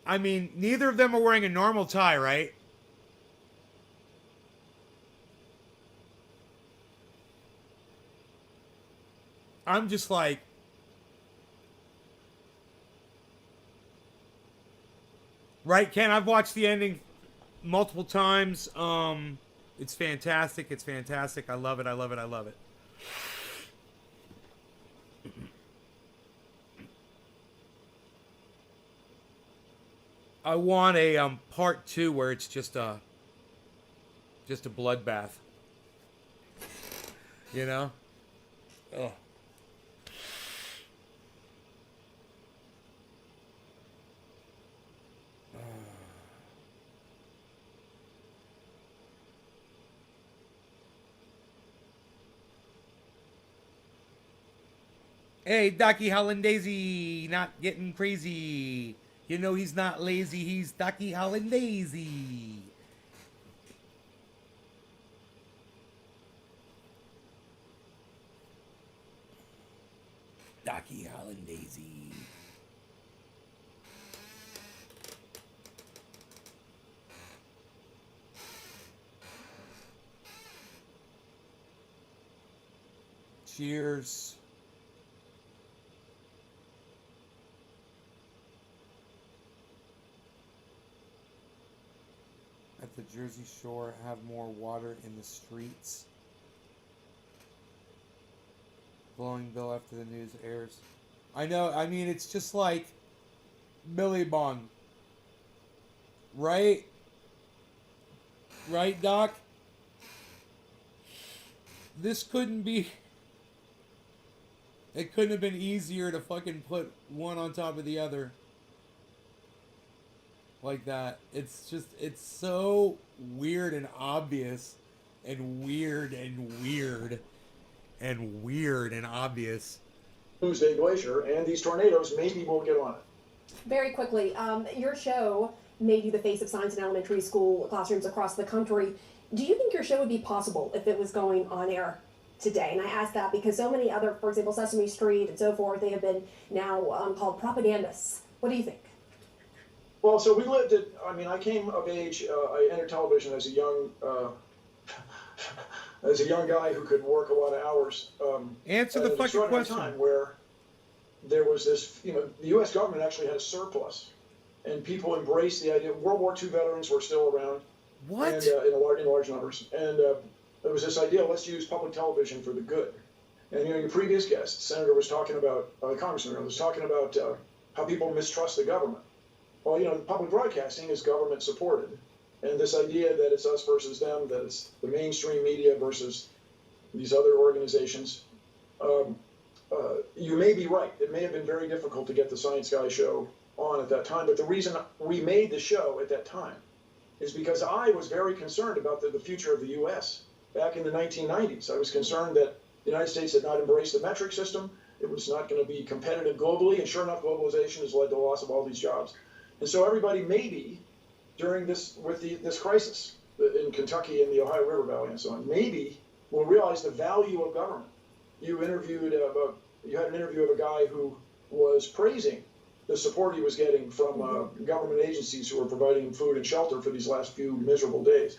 I mean, neither of them are wearing a normal tie, right? I'm just like, right, Ken? I've watched the ending multiple times. It's fantastic. It's fantastic. I love it. I love it. I love it. I want a part 2 where it's just a bloodbath. You know? Oh. Hey, Docky Hollandaise, not getting crazy. You know he's not lazy, he's Docky Hollandaise. Docky Hollandaise. Cheers. At the Jersey Shore, have more water in the streets. Blowing Bill after the news airs. I know, I mean, it's just like Billy Bong. Right? Right, Doc? This couldn't be... It couldn't have been easier to fucking put one on top of the other. Like that. It's just, it's so weird and obvious. And weird and weird. And weird and obvious. Tuesday Glacier, and these tornadoes maybe won't get on it. Very quickly, your show made you the face of science in elementary school classrooms across the country. Do you think your show would be possible if it was going on air today? And I ask that because so many other, for example, Sesame Street and so forth, they have been now called propagandists. What do you think? Well, so we lived at, I mean, I came of age, I entered television as a young, as a young guy who could work a lot of hours. Answer the fucking question. Time where there was this, you know, the U.S. government actually had a surplus, and people embraced the idea. World War II veterans were still around. What? And, in large numbers. And there was this idea, let's use public television for the good. And, you know, your previous guest, Senator, was talking about, Congressman was talking about how people mistrust the government. Well, you know, public broadcasting is government supported. And this idea that it's us versus them, that it's the mainstream media versus these other organizations, you may be right. It may have been very difficult to get the Science Guy show on at that time. But the reason we made the show at that time is because I was very concerned about the future of the U.S. Back in the 1990s. I was concerned that the United States had not embraced the metric system. It was not going to be competitive globally. And sure enough, globalization has led to the loss of all these jobs. And so everybody maybe during this, with this crisis in Kentucky and the Ohio River Valley and so on, maybe will realize the value of government. You had an interview of a guy who was praising the support he was getting from government agencies who were providing food and shelter for these last few miserable days.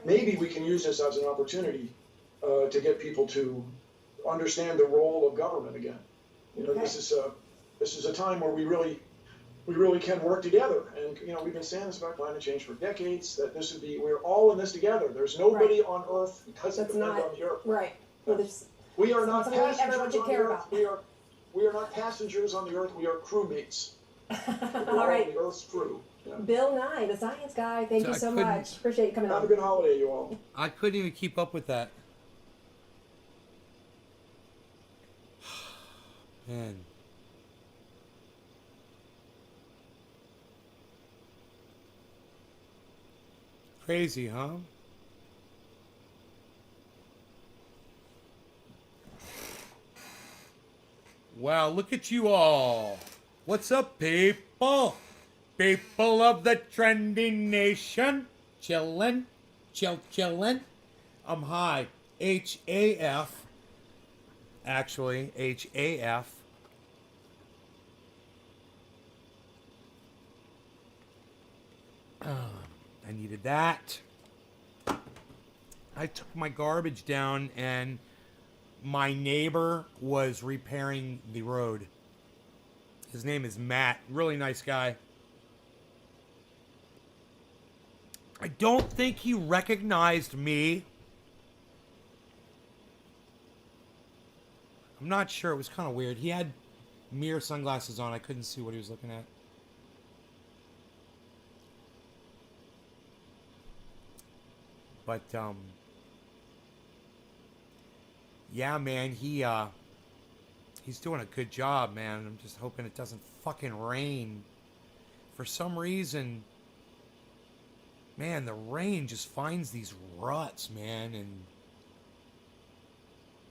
Maybe we can use this as an opportunity to get people to understand the role of government again. You know, this is a time where we really can work together. And, you know, we've been saying this about climate change for decades, that this would be, we're all in this together. There's nobody on Earth that doesn't depend on the Earth. Right. Well, we are not passengers passengers on the care Earth. about. We are not passengers on the Earth. We are crewmates. All right. The Earth's crew. Yeah. Bill Nye, the science guy, thank you so couldn't- much. Appreciate you coming Have a on. good holiday, you all. I couldn't even keep up with that. Man. Crazy, huh? Wow, look at you all. What's up, people? People of the trending nation. Chillin'. Chillin'. I'm high. H-A-F. Actually, H-A-F. I needed that. I took my garbage down and my neighbor was repairing the road. His name is Matt. Really nice guy. I don't think he recognized me. I'm not sure. It was kind of weird. He had mirror sunglasses on. I couldn't see what he was looking at. But, yeah, man, he's doing a good job, man. I'm just hoping it doesn't fucking rain. For some reason, man, the rain just finds these ruts, man, and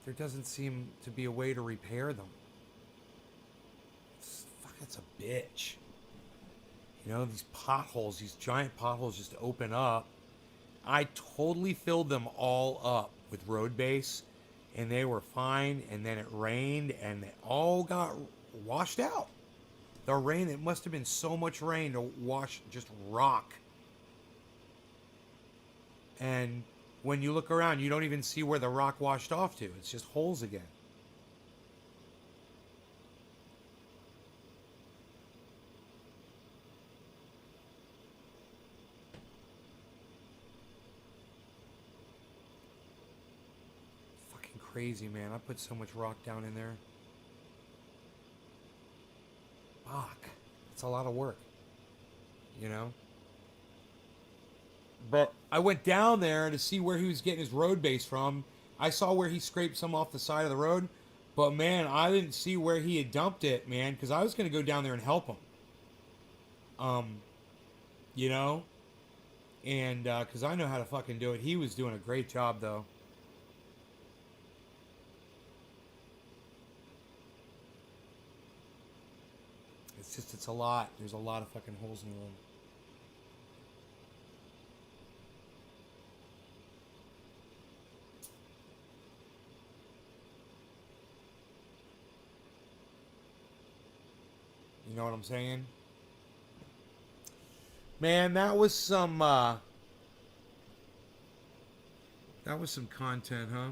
there doesn't seem to be a way to repair them. It's a bitch. You know, these potholes, these giant potholes just open up. I totally filled them all up with road base, and they were fine, and then it rained, and they all got washed out. The rain, it must have been so much rain to wash just rock. And when you look around, you don't even see where the rock washed off to. It's just holes again. Crazy, man. I put so much rock down in there. Fuck. It's a lot of work. You know? But I went down there to see where he was getting his road base from. I saw where he scraped some off the side of the road. But, man, I didn't see where he had dumped it, man. Because I was going to go down there and help him. You know? And, because I know how to fucking do it. He was doing a great job, though. It's a lot. There's a lot of fucking holes in the road. You know what I'm saying? Man, that was some content, huh?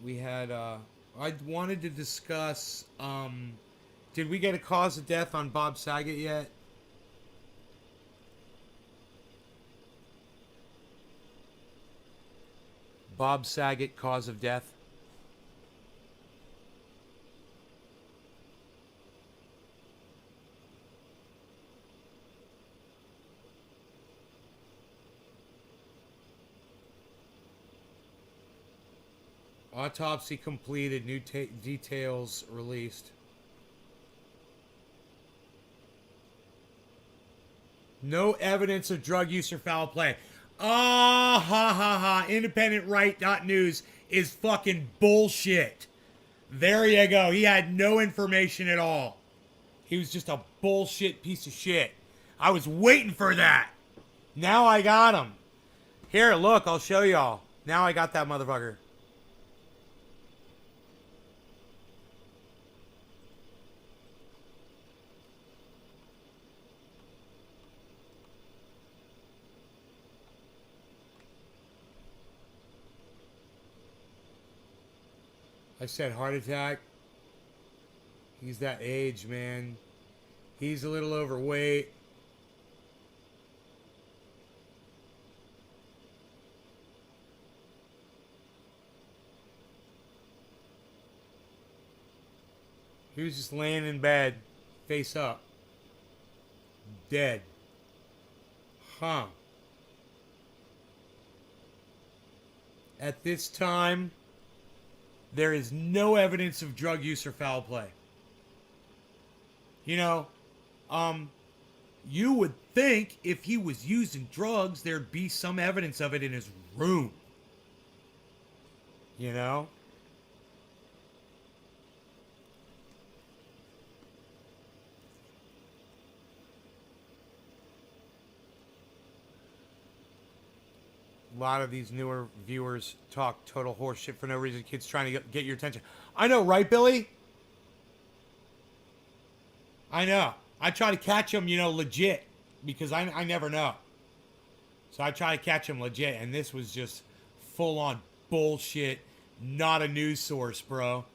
We had, I wanted to discuss, did we get a cause of death on Bob Saget yet? Bob Saget, cause of death? Autopsy completed. New details released. No evidence of drug use or foul play. Ah, ha, ha, ha. IndependentRight.news is fucking bullshit. There you go. He had no information at all. He was just a bullshit piece of shit. I was waiting for that. Now I got him. Here, look, I'll show y'all. Now I got that motherfucker. I said heart attack. He's that age, man. He's a little overweight. He was just laying in bed, face up. Dead. Huh. At this time, there is no evidence of drug use or foul play. You know, You would think if he was using drugs, there'd be some evidence of it in his room. You know? A lot of these newer viewers talk total horseshit for no reason. Kids trying to get your attention. I know, right, Billy? I know. I try to catch them, legit. Because I never know. So I try to catch them legit. And this was just full-on bullshit. Not a news source, bro.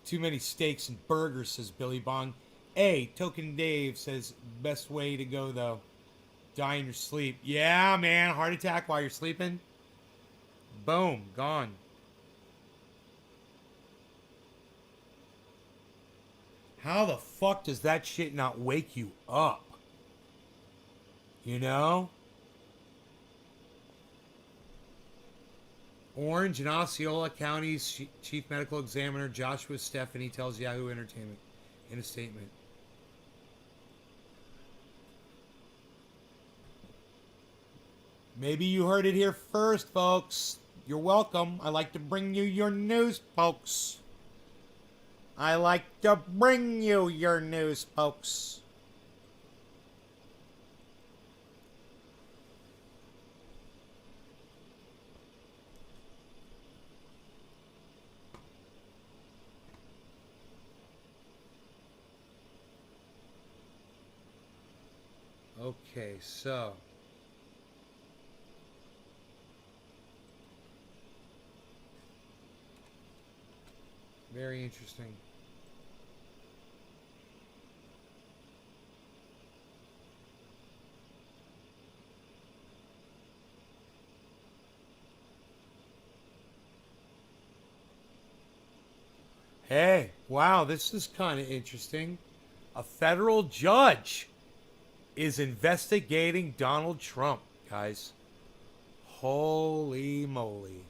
Too many steaks and burgers, says Billy Bong. Hey, Token Dave says, best way to go, though. Die in your sleep. Yeah, man. Heart attack while you're sleeping. Boom. Gone. How the fuck does that shit not wake you up? You know? Orange and Osceola County's Chief Medical Examiner Joshua Stephanie tells Yahoo Entertainment in a statement. Maybe you heard it here first, folks. You're welcome. I like to bring you your news, folks. I like to bring you your news, folks. Okay, so very interesting. Hey, wow, this is kind of interesting. A federal judge is investigating Donald Trump, guys. Holy moly.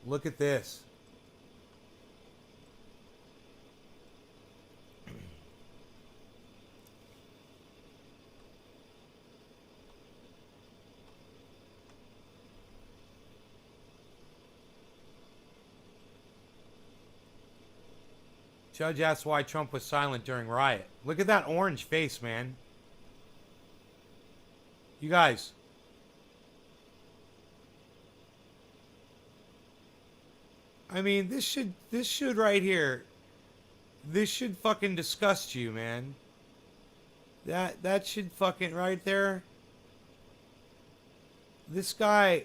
Look at this. Judge asks why Trump was silent during riot. Look at that orange face, man. You guys. I mean, this should right here. This should fucking disgust you, man. That should fucking right there. This guy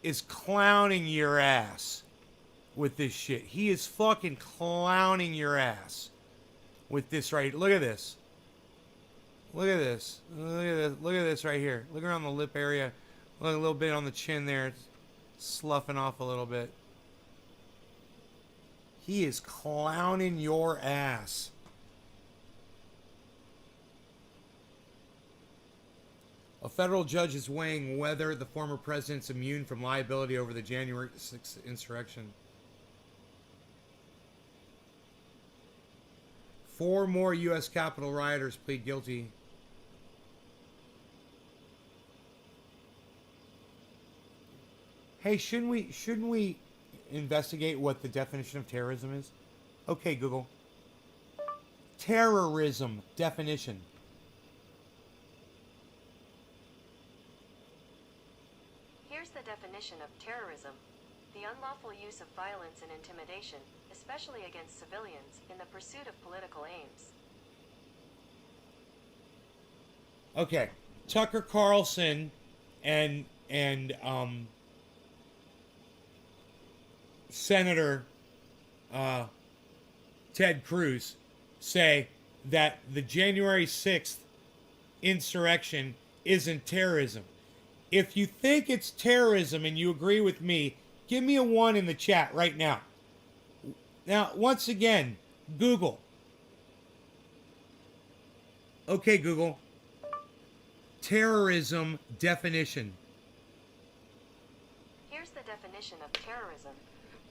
is clowning your ass with this shit. He is fucking clowning your ass with this right. Look at this. Look at this. Look at this. Look at this right here. Look around the lip area. Look a little bit on the chin there. It's sloughing off a little bit. He is clowning your ass. A federal judge is weighing whether the former president's immune from liability over the January 6th insurrection. 4 more U.S. Capitol rioters plead guilty. Hey, shouldn't we investigate what the definition of terrorism is? Okay, Google. Terrorism definition. Here's the definition of terrorism. The unlawful use of violence and intimidation, especially against civilians, in the pursuit of political aims. Okay, Tucker Carlson and Senator Ted Cruz say that the January 6th insurrection isn't terrorism. If you think it's terrorism and you agree with me, give me a 1 in the chat right now. Now, once again, Google. Okay, Google. Terrorism definition. Here's the definition of terrorism.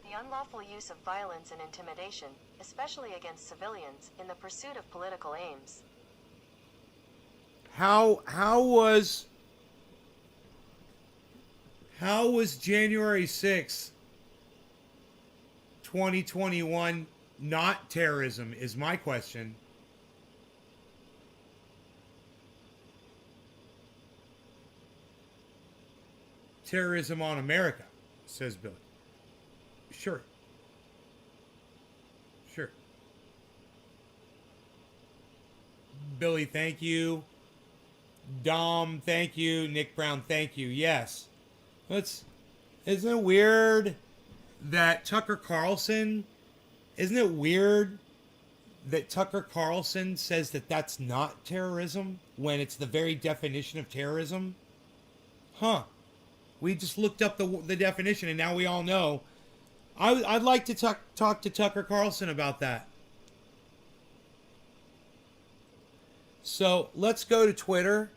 the unlawful use of violence and intimidation, especially against civilians, in the pursuit of political aims. How was January 6th, 2021 not terrorism is my question. Terrorism on America, says Billy. Sure. Sure. Billy, thank you. Dom, thank you. Nick Brown, thank you. Yes. Isn't it weird that Tucker Carlson, isn't it weird that Tucker Carlson says that that's not terrorism when it's the very definition of terrorism? Huh. We just looked up the definition and now we all know. I'd like to talk to Tucker Carlson about that. So let's go to Twitter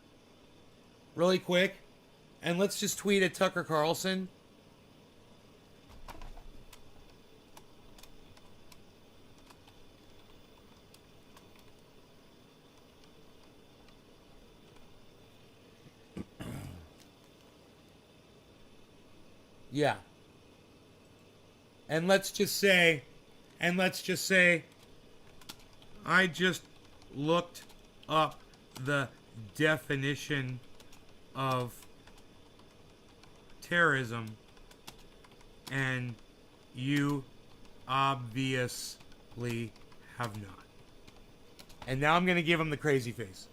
really quick and let's just tweet at Tucker Carlson. Yeah. And let's just say, I just looked up the definition of terrorism, and you obviously have not. And now I'm going to give him the crazy face.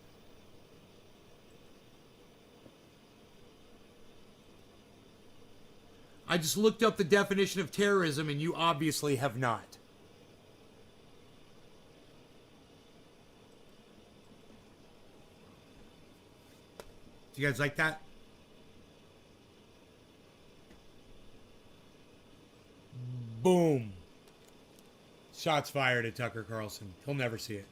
I just looked up the definition of terrorism and you obviously have not. Do you guys like that? Boom. Shots fired at Tucker Carlson. He'll never see it.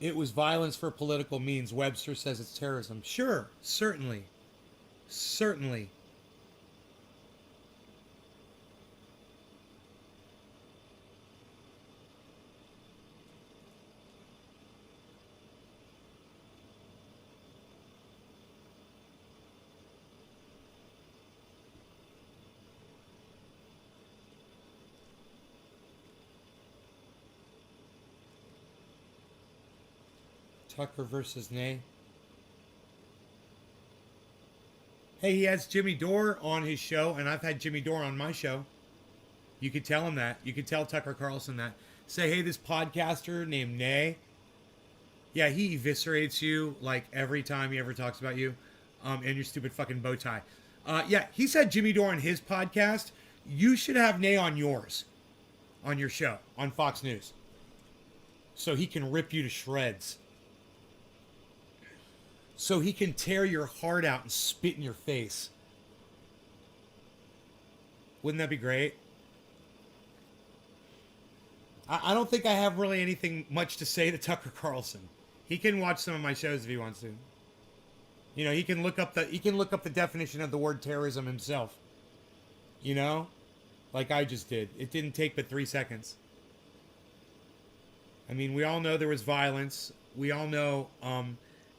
It was violence for political means. Webster says it's terrorism. Sure, certainly. Certainly. Tucker versus Nay. Hey, he has Jimmy Dore on his show, and I've had Jimmy Dore on my show. You could tell him that. You could tell Tucker Carlson that. Say, hey, this podcaster named Nay. Yeah, he eviscerates you like every time he ever talks about you, and your stupid fucking bow tie. Yeah, he's had Jimmy Dore on his podcast. You should have Nay on yours, on your show, on Fox News, so he can rip you to shreds. So he can tear your heart out and spit in your face. Wouldn't that be great? I don't think I have really anything much to say to Tucker Carlson. He can watch some of my shows if he wants to. You know, he can look up the definition of the word terrorism himself. You know? Like I just did. It didn't take but 3 seconds. I mean, we all know there was violence. We all know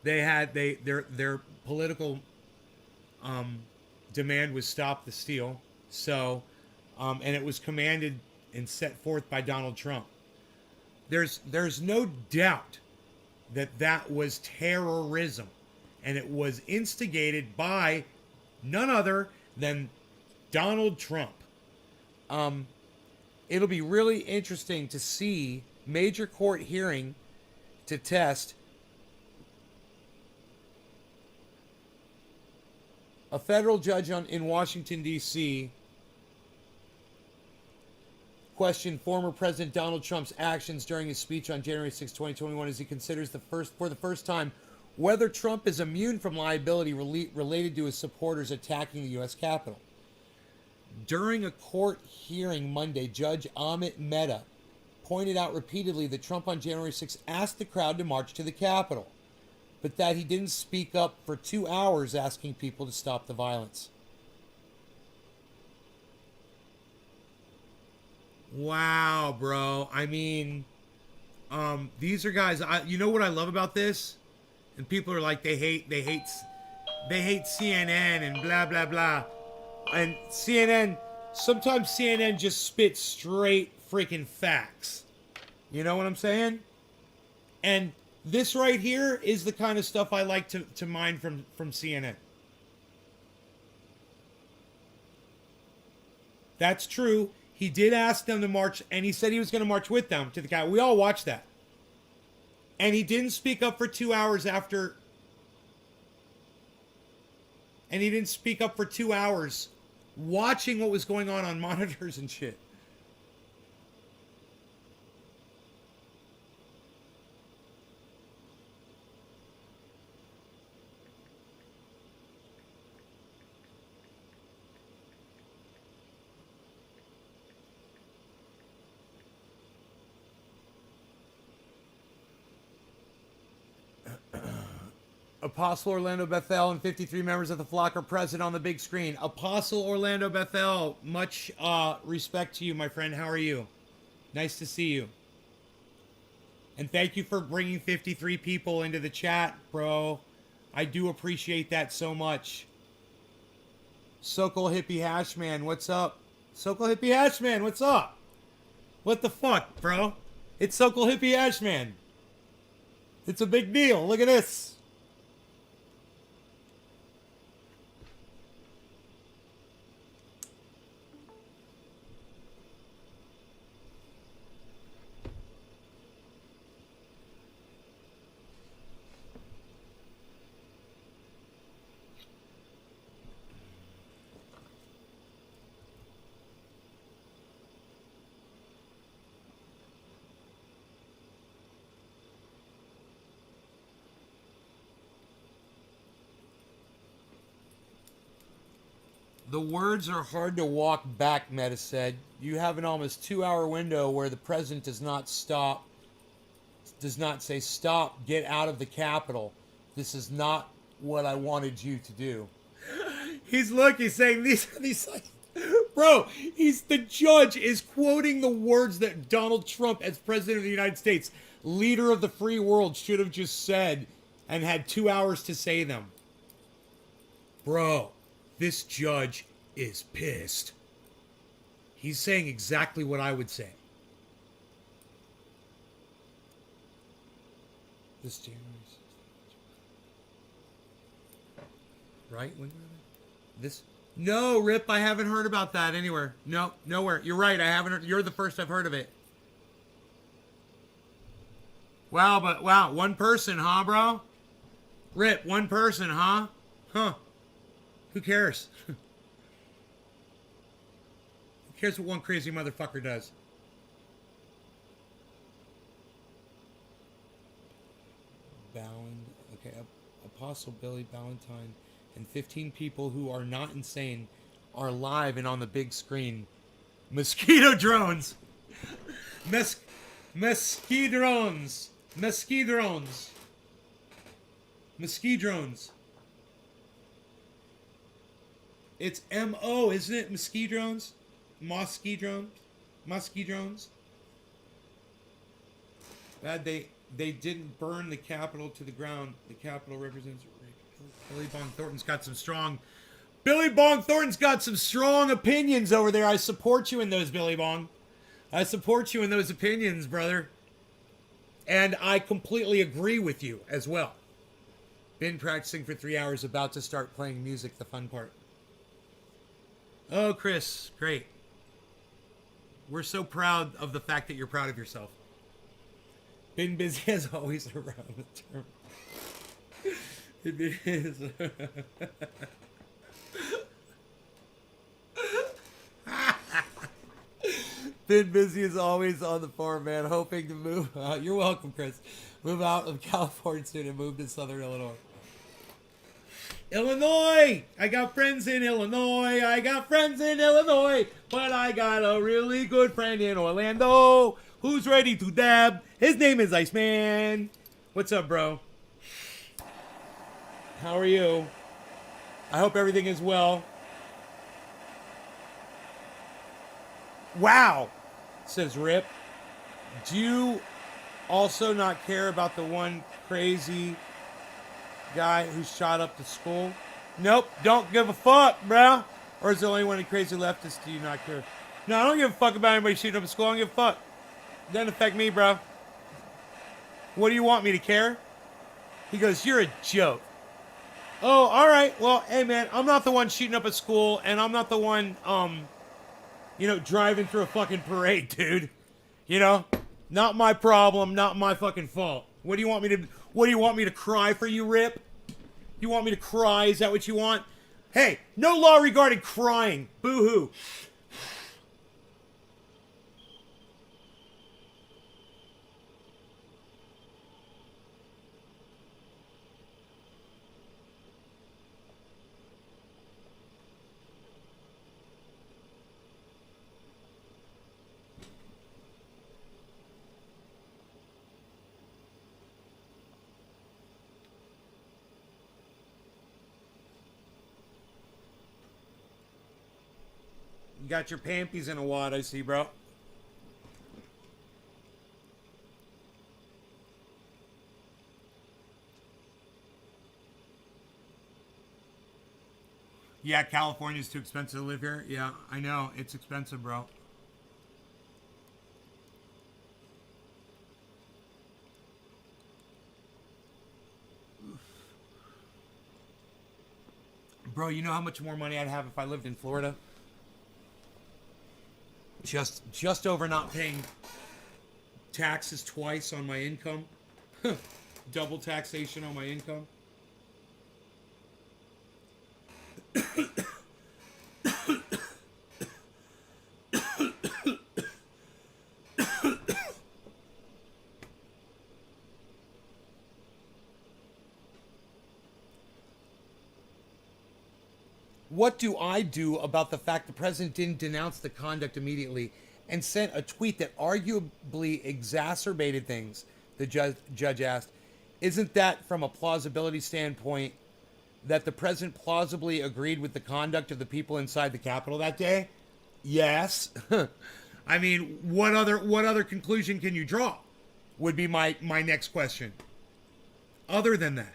their political demand was stop the steal. So, and it was commanded and set forth by Donald Trump. There's no doubt that was terrorism, and it was instigated by none other than Donald Trump. It'll be really interesting to see major court hearing to test a federal judge in Washington, D.C. questioned former President Donald Trump's actions during his speech on January 6, 2021, as he considers for the first time whether Trump is immune from liability related to his supporters attacking the U.S. Capitol. During a court hearing Monday, Judge Amit Mehta pointed out repeatedly that Trump on January 6 asked the crowd to march to the Capitol. but that he didn't speak up for 2 hours asking people to stop the violence. Wow, bro. I mean, these are guys. You know what I love about this? And people are like, they hate CNN and blah blah blah. And CNN, sometimes CNN just spits straight freaking facts. You know what I'm saying? And this right here is the kind of stuff I like to mine from CNN. That's true. He did ask them to march, and he said he was going to march with them to the Capitol. We all watched that. And he didn't speak up for 2 hours after. And he didn't speak up for 2 hours watching what was going on monitors and shit. Apostle Orlando Bethel and 53 members of the flock are present on the big screen. Apostle Orlando Bethel, much respect to you, my friend. How are you? Nice to see you. And thank you for bringing 53 people into the chat, bro. I do appreciate that so much. Sokol Hippie Hashman, what's up? Sokol Hippie Hashman, what's up? What the fuck, bro? It's Sokol Hippie Hashman. It's a big deal. Look at this. The words are hard to walk back, Meta said. You have an almost 2-hour window where the president does not say, stop, get out of the Capitol. This is not what I wanted you to do. He's saying these like, bro, the judge is quoting the words that Donald Trump, as president of the United States, leader of the free world, should have just said and had 2 hours to say them. Bro. This judge is pissed. He's saying exactly what I would say. This January 16th. Right? This? No, Rip, I haven't heard about that anywhere. No, nowhere. You're right, I haven't heard. You're the first I've heard of it. Wow, one person, huh, bro? Rip, one person, huh? Huh. Who cares? Who cares what one crazy motherfucker does? Okay, Apostle Billy Ballantyne and 15 people who are not insane are live and on the big screen. Mosquito drones! Mosquito drones! It's M-O, isn't it? Mosquito drones? Mosquito drones? Bad they didn't burn the Capitol to the ground. The Capitol represents Billy Bong Thornton's got some strong opinions over there. I support you in those, Billy Bong. I support you in those opinions, brother. And I completely agree with you as well. Been practicing for 3 hours, about to start playing music, the fun part. Oh, Chris, great. We're so proud of the fact that you're proud of yourself. Been busy as always around the term. It is. Been busy as always on the farm, man. Hoping to move. You're welcome, Chris. Move out of California soon and move to Southern Illinois. Illinois! I got friends in Illinois. But I got a really good friend in Orlando who's ready to dab. His name is Iceman. What's up, bro? How are you? I hope everything is well. Wow, says Rip. Do you also not care about the one crazy guy who shot up the school? Nope, don't give a fuck, bro. Or is the only one of crazy leftists do you not care? No, I don't give a fuck about anybody shooting up a school. I don't give a fuck. Doesn't affect me, bro. What do you want me to care? He goes, you're a joke. Oh, all right. Well, hey, man, I'm not the one shooting up a school, and I'm not the one, driving through a fucking parade, dude. You know? Not my problem, not my fucking fault. What do you want me to cry for you, Rip? You want me to cry? Is that what you want? Hey, no law regarding crying. Boo-hoo. You got your pampies in a wad, I see, bro. Yeah, California's too expensive to live here. Yeah, I know. It's expensive, bro. Bro, you know how much more money I'd have if I lived in Florida? Just over not paying taxes twice on my income. Double taxation on my income. What do I do about the fact the president didn't denounce the conduct immediately and sent a tweet that arguably exacerbated things? The judge asked. Isn't that, from a plausibility standpoint, that the president plausibly agreed with the conduct of the people inside the Capitol that day? Yes. I mean, what other conclusion can you draw? Would be my next question. Other than that.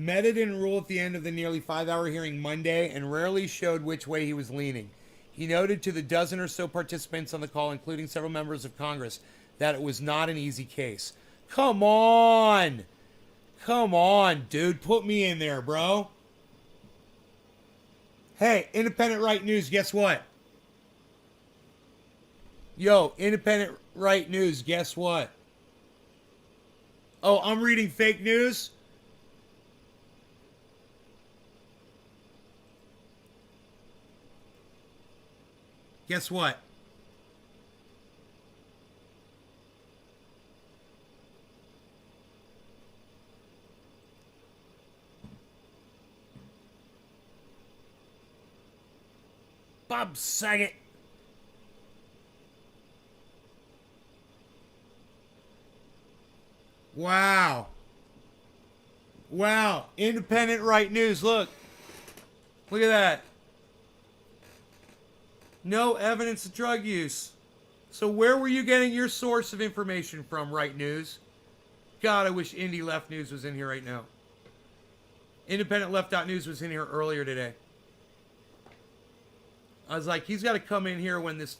Mehta didn't rule at the end of the nearly 5-hour hearing Monday and rarely showed which way he was leaning. He noted to the dozen or so participants on the call, including several members of Congress, that it was not an easy case. Come on! Come on, dude. Put me in there, bro. Hey, Independent Right News, guess what? Yo, Independent Right News, guess what? Oh, I'm reading fake news? Guess what? Bob Saget. Wow. Wow. Independent Right News. Look. Look at that. No evidence of drug use. So where were you getting your source of information from, Right News? God, I wish Indie Left News was in here right now. Independent Left.News was in here earlier today. I was like, he's got to come in here when this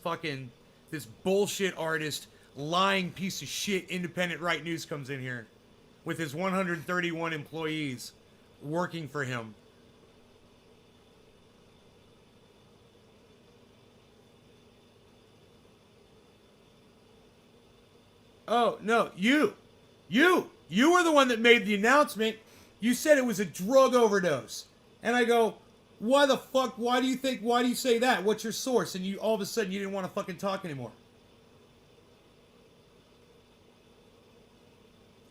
bullshit artist, lying piece of shit Independent Right News comes in here with his 131 employees working for him. Oh, no, you were the one that made the announcement. You said it was a drug overdose. And I go, why the fuck, why do you say that? What's your source? And you, all of a sudden, you didn't want to fucking talk anymore.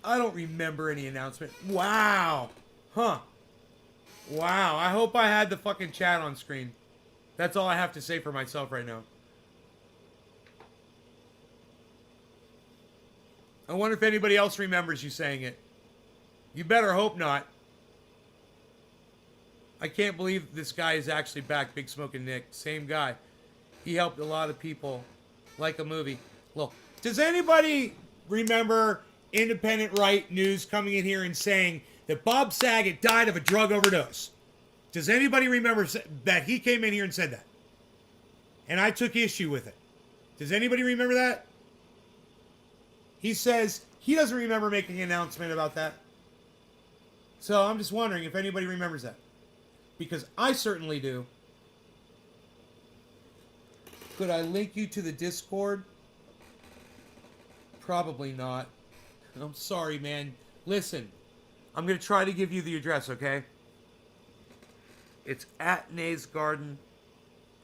I don't remember any announcement. Wow. Huh. Wow, I hope I had the fucking chat on screen. That's all I have to say for myself right now. I wonder if anybody else remembers you saying it. You better hope not. I can't believe this guy is actually back. Big Smoking Nick, same guy. He helped a lot of people, like a movie. Look, does anybody remember Independent Right News coming in here and saying that Bob Saget died of a drug overdose? Does anybody remember that he came in here and said that? And I took issue with it. Does anybody remember that? He says he doesn't remember making an announcement about that. So I'm just wondering if anybody remembers that. Because I certainly do. Could I link you to the Discord? Probably not. I'm sorry, man. Listen, I'm going to try to give you the address, okay? It's at Nays Garden,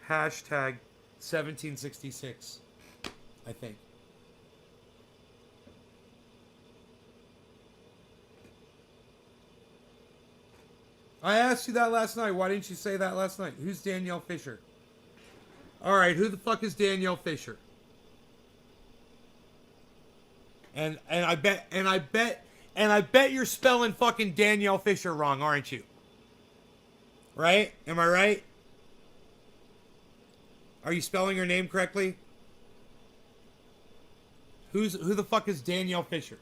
hashtag 1766, I think. I asked you that last night. Why didn't you say that last night? Who's Danielle Fisher? All right, who the fuck is Danielle Fisher? And I bet you're spelling fucking Danielle Fisher wrong, aren't you? Right? Am I right? Are you spelling her name correctly? Who the fuck is Danielle Fisher?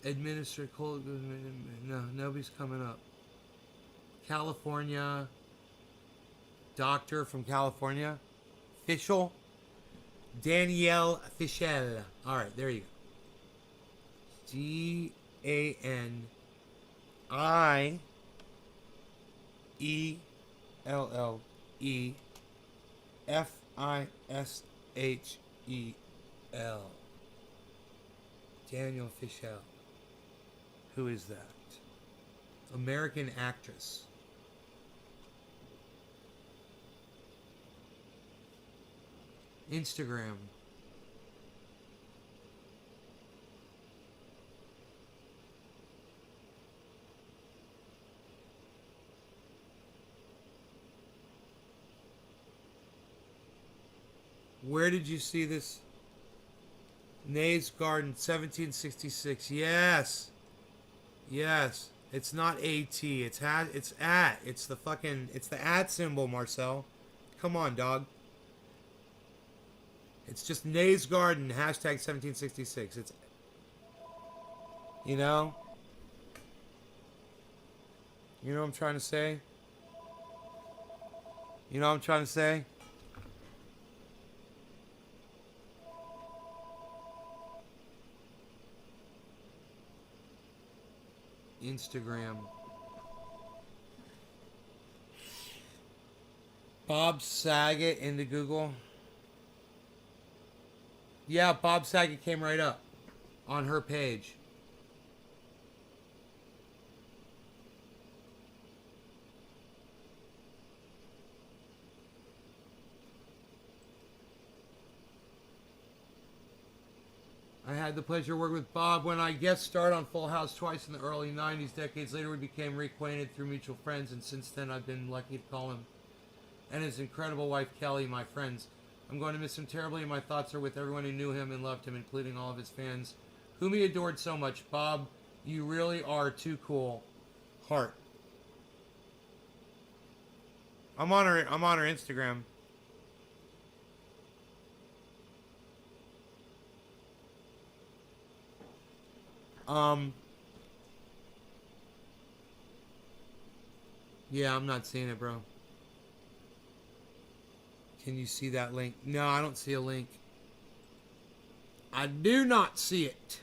Administer cold. No, nobody's coming up. California. Doctor from California. Fischel. Danielle Fischel. Alright, there you go. Danielle Danielle Fischel. Who is that? American actress. Instagram. Where did you see this? Nays Garden, 1766. Yes. Yes. It's not AT. It's at. It's the fucking. It's the at symbol, Marcel. Come on, dog. It's just Nays Garden, hashtag 1766. It's. You know? You know what I'm trying to say? You know what I'm trying to say? Instagram. Bob Saget into Google. Yeah, Bob Saget came right up on her page. I had the pleasure of working with Bob when I guest starred on Full House twice in the early 90s. Decades later, we became reacquainted through mutual friends, and since then, I've been lucky to call him and his incredible wife, Kelly, my friends. I'm going to miss him terribly, and my thoughts are with everyone who knew him and loved him, including all of his fans, whom he adored so much. Bob, you really are too cool. Heart. I'm on her Instagram. Yeah, I'm not seeing it, bro. Can you see that link? No, I don't see a link. I do not see it.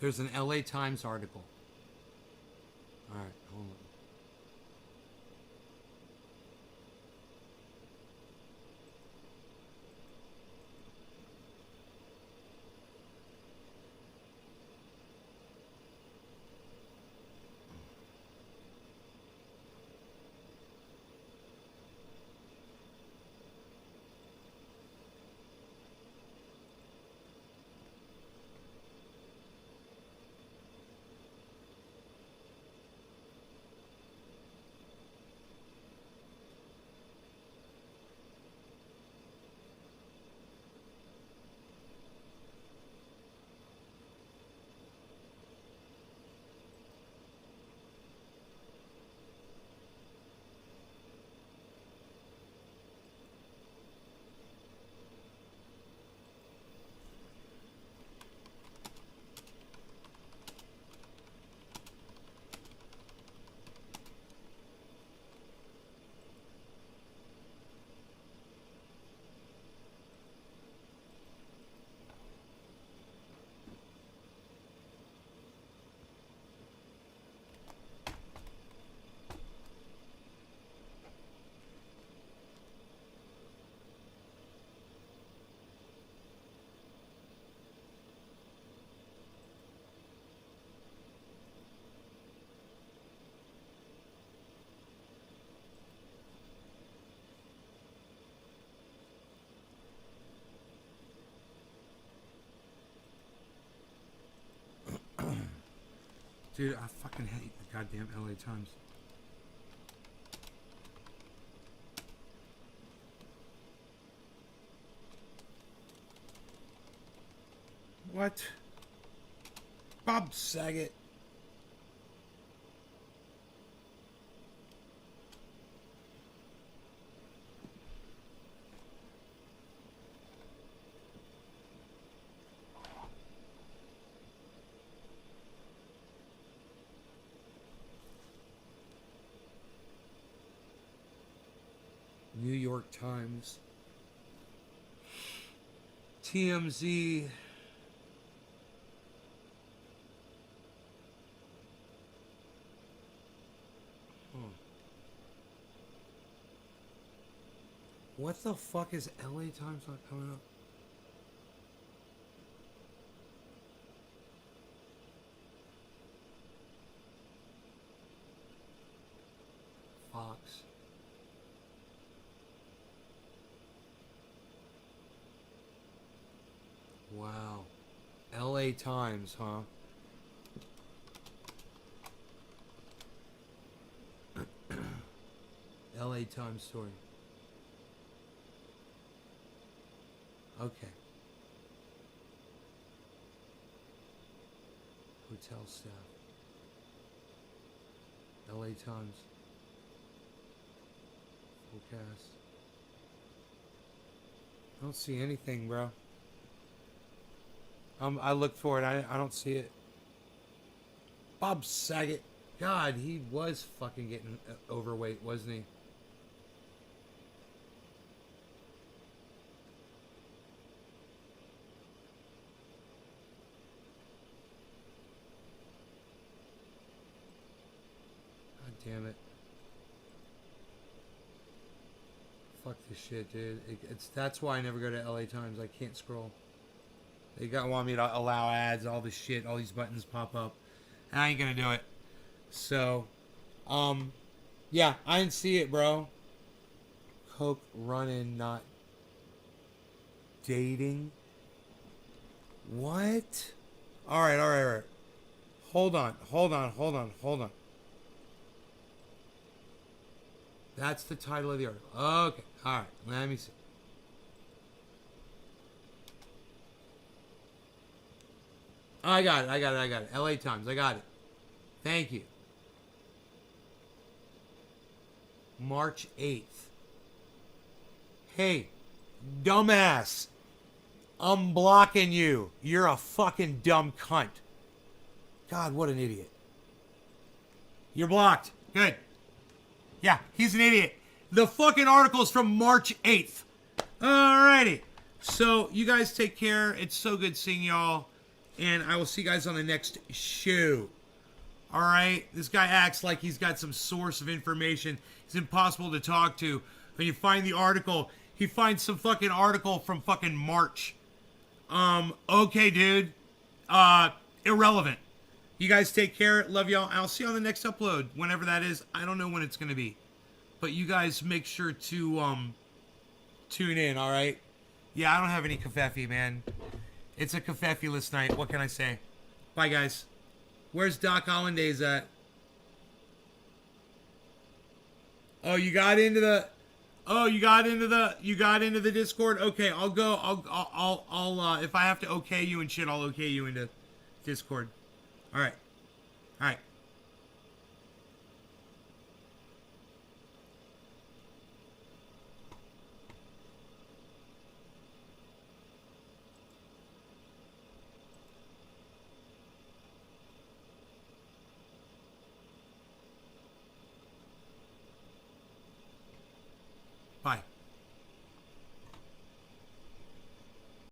There's an LA Times article. All right, hold on. Dude, I fucking hate the goddamn LA Times. What? Bob Saget. New York Times, TMZ, What the fuck is LA Times not coming up? Fox. Wow. LA Times, huh? LA Times story. Okay. Hotel staff. LA Times. Forecast. I don't see anything, bro. I looked for it. I don't see it. Bob Saget. God, he was fucking getting overweight, wasn't he? God damn it. Fuck this shit, dude. That's why I never go to LA Times. I can't scroll. They want me to allow ads, all this shit, all these buttons pop up. And I ain't gonna do it. So, yeah, I didn't see it, bro. Coke running, not dating. What? Alright. Hold on. That's the title of the article. Okay, alright, let me see. I got it. LA Times, I got it. Thank you. March 8th. Hey, dumbass. I'm blocking you. You're a fucking dumb cunt. God, what an idiot. You're blocked. Good. Yeah, he's an idiot. The fucking article's from March 8th. Alrighty. So, you guys take care. It's so good seeing y'all. and I will see you guys on the next show. All right? This guy acts like he's got some source of information. It's impossible to talk to. When you find the article, he finds some fucking article from fucking March. Okay, dude. Irrelevant. You guys take care. Love y'all. I'll see you on the next upload. Whenever that is. I don't know when it's going to be. But you guys make sure to, tune in, alright? Yeah, I don't have any kafefe, man. It's a kafefe-less night. What can I say? Bye, guys. Where's Doc Hollandaise at? Oh, you got into the... Oh, you got into the Discord? Okay, I'll go. I'll if I have to okay you and shit, I'll okay you into Discord. Alright. Alright. Bye.